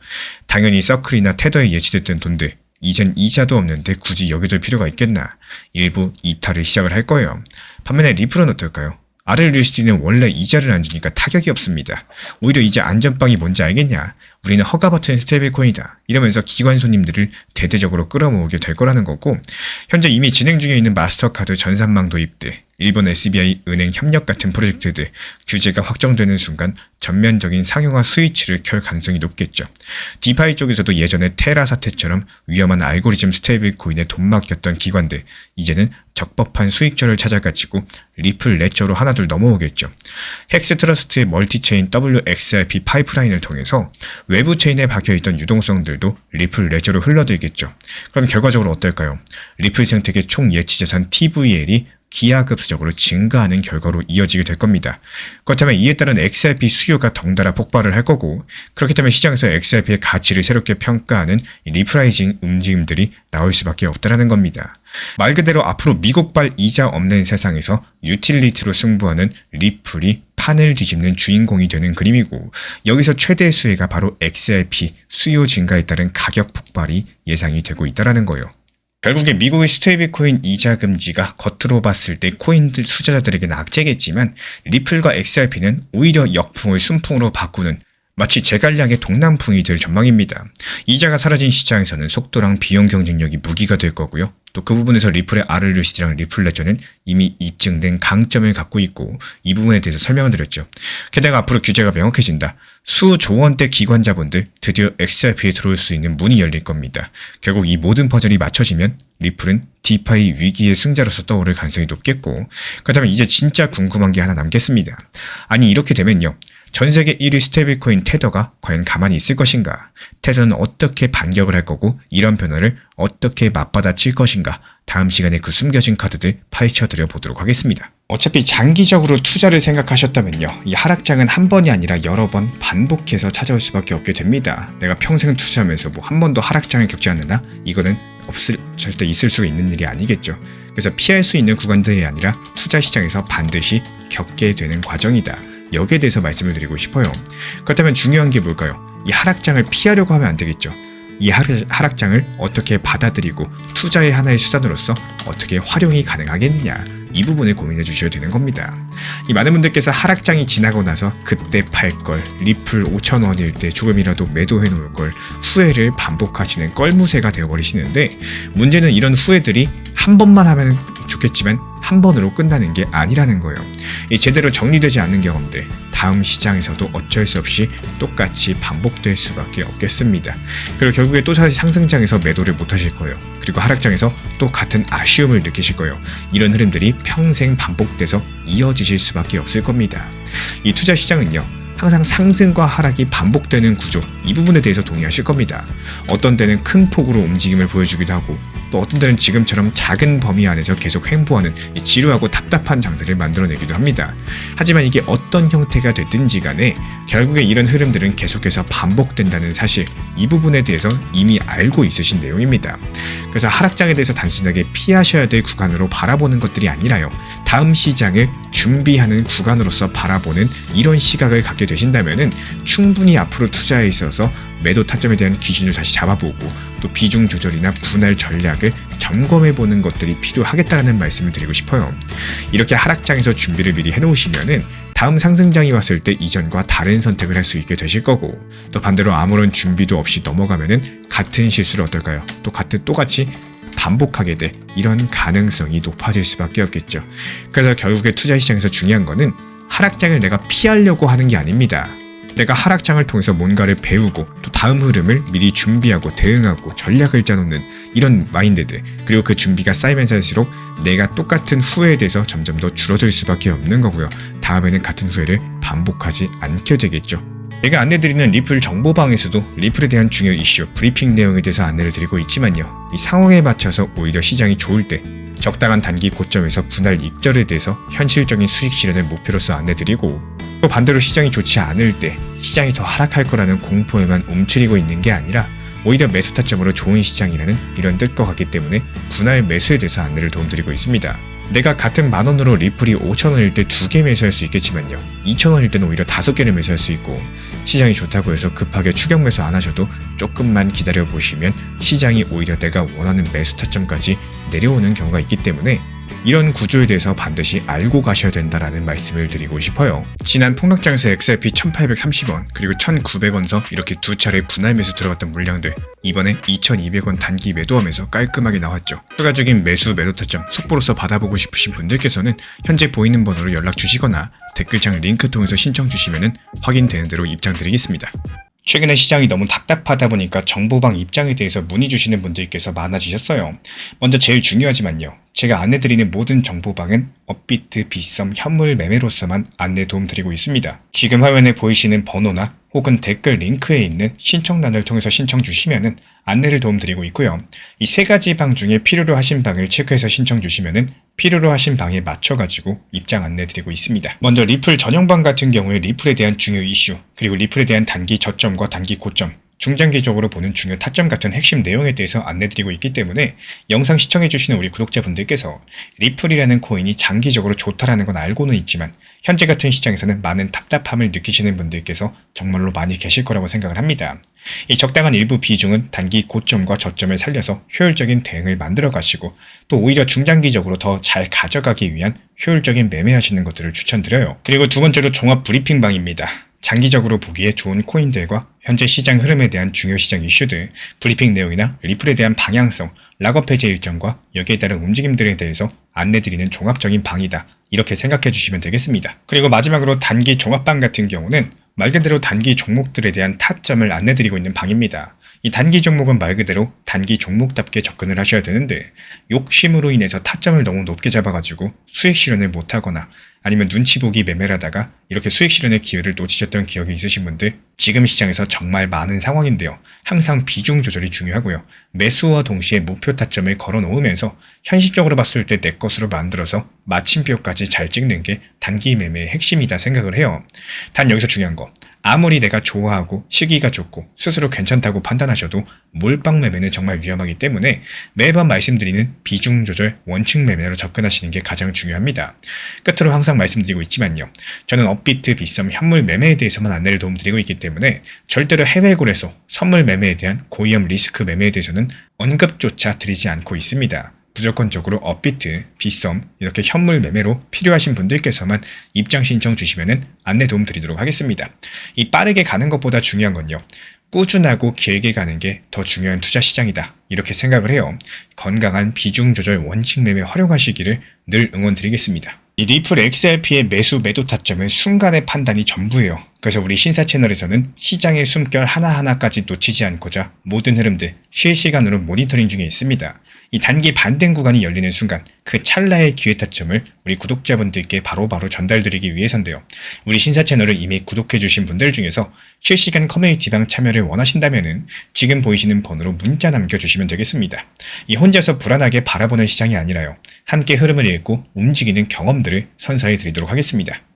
당연히 서클이나 테더에 예치됐던 돈들, 이젠 이자도 없는데 굳이 여겨둘 필요가 있겠나. 일부 이탈을 시작을 할 거예요. 반면에 리플은 어떨까요? RLUSD는 원래 이자를 안 주니까 타격이 없습니다. 오히려 이제 안전빵이 뭔지 알겠냐? 우리는 허가 버튼 스테이블 코인이다. 이러면서 기관 손님들을 대대적으로 끌어모으게 될 거라는 거고, 현재 이미 진행 중에 있는 마스터카드 전산망 도입들, 일본 SBI 은행 협력 같은 프로젝트들, 규제가 확정되는 순간 전면적인 상용화 스위치를 켤 가능성이 높겠죠. 디파이 쪽에서도 예전에 테라 사태처럼 위험한 알고리즘 스테이블 코인에 돈 맡겼던 기관들, 이제는 적법한 수익처를 찾아가지고 리플 레저로 하나둘 넘어오겠죠. 헥스 트러스트의 멀티체인 WXRP 파이프라인을 통해서 외부 체인에 박혀있던 유동성들도 리플 레저로 흘러들겠죠. 그럼 결과적으로 어떨까요? 리플 생태계 총 예치자산 TVL이 기하급수적으로 증가하는 결과로 이어지게 될 겁니다. 그렇다면 이에 따른 XRP 수요가 덩달아 폭발을 할 거고, 그렇기 때문에 시장에서 XRP의 가치를 새롭게 평가하는 리프라이징 움직임들이 나올 수밖에 없다는 겁니다. 말 그대로 앞으로 미국발 이자 없는 세상에서 유틸리티로 승부하는 리플이 판을 뒤집는 주인공이 되는 그림이고, 여기서 최대 수혜가 바로 XRP 수요 증가에 따른 가격 폭발이 예상이 되고 있다는 거예요. 결국에 미국의 스테이블 코인 이자 금지가 겉으로 봤을 때 코인들 투자자들에게는 악재겠지만, 리플과 XRP는 오히려 역풍을 순풍으로 바꾸는 마치 제갈량의 동남풍이 될 전망입니다. 이자가 사라진 시장에서는 속도랑 비용 경쟁력이 무기가 될 거고요. 또 그 부분에서 리플의 RLUCD랑 리플 레저는 이미 입증된 강점을 갖고 있고, 이 부분에 대해서 설명을 드렸죠. 게다가 앞으로 규제가 명확해진다. 수조 원대 기관자분들 드디어 XRP에 들어올 수 있는 문이 열릴 겁니다. 결국 이 모든 퍼즐이 맞춰지면 리플은 디파이 위기의 승자로서 떠오를 가능성이 높겠고, 그렇다면 이제 진짜 궁금한 게 하나 남겠습니다. 아니 이렇게 되면요, 전세계 1위 스테이블코인 테더가 과연 가만히 있을 것인가? 테더는 어떻게 반격을 할 거고, 이런 변화를 어떻게 맞받아칠 것인가? 다음 시간에 그 숨겨진 카드들 파헤쳐드려 보도록 하겠습니다. 어차피 장기적으로 투자를 생각하셨다면요, 이 하락장은 한 번이 아니라 여러 번 반복해서 찾아올 수밖에 없게 됩니다. 내가 평생 투자하면서 뭐 한 번도 하락장을 겪지 않느냐? 이거는 절대 있을 수 있는 일이 아니겠죠. 그래서 피할 수 있는 구간들이 아니라 투자 시장에서 반드시 겪게 되는 과정이다. 여기에 대해서 말씀을 드리고 싶어요. 그렇다면 중요한 게 뭘까요? 이 하락장을 피하려고 하면 안 되겠죠. 이 하락장을 어떻게 받아들이고 투자의 하나의 수단으로서 어떻게 활용이 가능하겠느냐, 이 부분을 고민해 주셔야 되는 겁니다. 이 많은 분들께서 하락장이 지나고 나서 그때 팔걸, 리플 5,000원일 때 조금이라도 매도해 놓을 걸 후회를 반복하시는 껄무새가 되어버리시는데, 문제는 이런 후회들이 한 번만 하면 좋겠지만 한 번으로 끝나는 게 아니라는 거예요. 이 제대로 정리되지 않는 경험들 다음 시장에서도 어쩔 수 없이 똑같이 반복될 수밖에 없겠습니다. 그리고 결국에 또 다시 상승장에서 매도를 못 하실 거예요. 그리고 하락장에서 또 같은 아쉬움을 느끼실 거예요. 이런 흐름들이 평생 반복돼서 이어지실 수밖에 없을 겁니다. 이 투자 시장은요, 항상 상승과 하락이 반복되는 구조, 이 부분에 대해서 동의하실 겁니다. 어떤 때는 큰 폭으로 움직임을 보여주기도 하고, 또 어떤 때는 지금처럼 작은 범위 안에서 계속 횡보하는 지루하고 답답한 장세를 만들어내기도 합니다. 하지만 이게 어떤 형태가 됐든지 간에 결국에 이런 흐름들은 계속해서 반복된다는 사실, 이 부분에 대해서 이미 알고 있으신 내용입니다. 그래서 하락장에 대해서 단순하게 피하셔야 될 구간으로 바라보는 것들이 아니라요, 다음 시장을 준비하는 구간으로서 바라보는 이런 시각을 갖게 되신다면은 충분히 앞으로 투자에 있어서 매도 타점에 대한 기준을 다시 잡아보고, 또 비중 조절이나 분할 전략을 점검해보는 것들이 필요하겠다는 말씀을 드리고 싶어요. 이렇게 하락장에서 준비를 미리 해놓으시면은 다음 상승장이 왔을 때 이전과 다른 선택을 할 수 있게 되실 거고, 또 반대로 아무런 준비도 없이 넘어가면은 같은 실수를 어떨까요? 똑같이 반복하게 돼 이런 가능성이 높아질 수밖에 없겠죠. 그래서 결국에 투자 시장에서 중요한 거는 하락장을 내가 피하려고 하는 게 아닙니다. 내가 하락장을 통해서 뭔가를 배우고 또 다음 흐름을 미리 준비하고 대응하고 전략을 짜놓는 이런 마인드들, 그리고 그 준비가 쌓이면 쌓일수록 내가 똑같은 후회에 대해서 점점 더 줄어들 수밖에 없는 거고요. 다음에는 같은 후회를 반복하지 않게 되겠죠. 제가 안내드리는 리플 정보방에서도 리플에 대한 중요 이슈, 브리핑 내용에 대해서 안내를 드리고 있지만요, 이 상황에 맞춰서 오히려 시장이 좋을 때 적당한 단기 고점에서 분할 익절에 대해서 현실적인 수익 실현을 목표로서 안내드리고, 또 반대로 시장이 좋지 않을 때 시장이 더 하락할 거라는 공포에만 움츠리고 있는 게 아니라 오히려 매수 타점으로 좋은 시장이라는 이런 뜻과 같기 때문에 분할 매수에 대해서 안내를 도움드리고 있습니다. 내가 같은 만원으로 리플이 5,000원일 때 2개 매수할 수 있겠지만요, 2,000원일 때는 오히려 5개를 매수할 수 있고, 시장이 좋다고 해서 급하게 추격 매수 안 하셔도 조금만 기다려 보시면 시장이 오히려 내가 원하는 매수 타점까지 내려오는 경우가 있기 때문에 이런 구조에 대해서 반드시 알고 가셔야 된다라는 말씀을 드리고 싶어요. 지난 폭락장에서 XRP 1830원 그리고 1900원서 이렇게 두 차례 분할 매수 들어갔던 물량들, 이번에 2200원 단기 매도하면서 깔끔하게 나왔죠. 추가적인 매수 매도 타점 속보로서 받아보고 싶으신 분들께서는 현재 보이는 번호로 연락 주시거나 댓글창 링크 통해서 신청 주시면 확인되는 대로 입장 드리겠습니다. 최근에 시장이 너무 답답하다 보니까 정보방 입장에 대해서 문의 주시는 분들께서 많아지셨어요. 먼저 제일 중요하지만요, 제가 안내드리는 모든 정보방은 업비트, 빗썸, 현물 매매로서만 안내 도움드리고 있습니다. 지금 화면에 보이시는 번호나 혹은 댓글 링크에 있는 신청란을 통해서 신청 주시면은 안내를 도움드리고 있고요. 이 세 가지 방 중에 필요로 하신 방을 체크해서 신청 주시면은 필요로 하신 방에 맞춰가지고 입장 안내 드리고 있습니다. 먼저 리플 전용방 같은 경우에 리플에 대한 중요 이슈, 그리고 리플에 대한 단기 저점과 단기 고점, 중장기적으로 보는 중요 타점 같은 핵심 내용에 대해서 안내드리고 있기 때문에 영상 시청해주시는 우리 구독자분들께서 리플이라는 코인이 장기적으로 좋다라는 건 알고는 있지만 현재 같은 시장에서는 많은 답답함을 느끼시는 분들께서 정말로 많이 계실 거라고 생각을 합니다. 이 적당한 일부 비중은 단기 고점과 저점을 살려서 효율적인 대응을 만들어 가시고 또 오히려 중장기적으로 더 잘 가져가기 위한 효율적인 매매하시는 것들을 추천드려요. 그리고 두 번째로 종합 브리핑방입니다. 장기적으로 보기에 좋은 코인들과 현재 시장 흐름에 대한 중요 시장 이슈들, 브리핑 내용이나 리플에 대한 방향성, 락업 해제 일정과 여기에 따른 움직임들에 대해서 안내드리는 종합적인 방이다. 이렇게 생각해 주시면 되겠습니다. 그리고 마지막으로 단기 종합방 같은 경우는 말 그대로 단기 종목들에 대한 타점을 안내드리고 있는 방입니다. 이 단기 종목은 말 그대로 단기 종목답게 접근을 하셔야 되는데 욕심으로 인해서 타점을 너무 높게 잡아가지고 수익 실현을 못하거나 아니면 눈치 보기 매매를 하다가 이렇게 수익 실현의 기회를 놓치셨던 기억이 있으신 분들 지금 시장에서 정말 많은 상황인데요. 항상 비중 조절이 중요하고요. 매수와 동시에 목표 타점을 걸어 놓으면서 현실적으로 봤을 때 내 것으로 만들어서 마침표까지 잘 찍는 게 단기 매매의 핵심이다 생각을 해요. 단 여기서 중요한 거, 아무리 내가 좋아하고 시기가 좋고 스스로 괜찮다고 판단하셔도 몰빵 매매는 정말 위험하기 때문에 매번 말씀드리는 비중 조절 원칙 매매로 접근하시는 게 가장 중요합니다. 끝으로 항상 말씀드리고 있지만요. 저는 업비트, 빗썸, 현물 매매에 대해서만 안내를 도움드리고 있기 때문에 절대로 해외 거래소, 선물 매매에 대한 고위험 리스크 매매에 대해서는 언급조차 드리지 않고 있습니다. 무조건적으로 업비트, 빗썸 이렇게 현물 매매로 필요하신 분들께서만 입장 신청 주시면은 안내 도움 드리도록 하겠습니다. 이 빠르게 가는 것보다 중요한 건요. 꾸준하고 길게 가는 게 더 중요한 투자 시장이다. 이렇게 생각을 해요. 건강한 비중 조절 원칙 매매 활용하시기를 늘 응원드리겠습니다. 이 리플 XRP의 매수 매도 타점은 순간의 판단이 전부예요. 그래서 우리 신사 채널에서는 시장의 숨결 하나하나까지 놓치지 않고자 모든 흐름들 실시간으로 모니터링 중에 있습니다. 이 단기 반등 구간이 열리는 순간 그 찰나의 기회 타점을 우리 구독자분들께 바로바로 전달드리기 위해서인데요. 우리 신사 채널을 이미 구독해주신 분들 중에서 실시간 커뮤니티방 참여를 원하신다면 지금 보이시는 번호로 문자 남겨주시면 되겠습니다. 이 혼자서 불안하게 바라보는 시장이 아니라요. 함께 흐름을 읽고 움직이는 경험들을 선사해 드리도록 하겠습니다.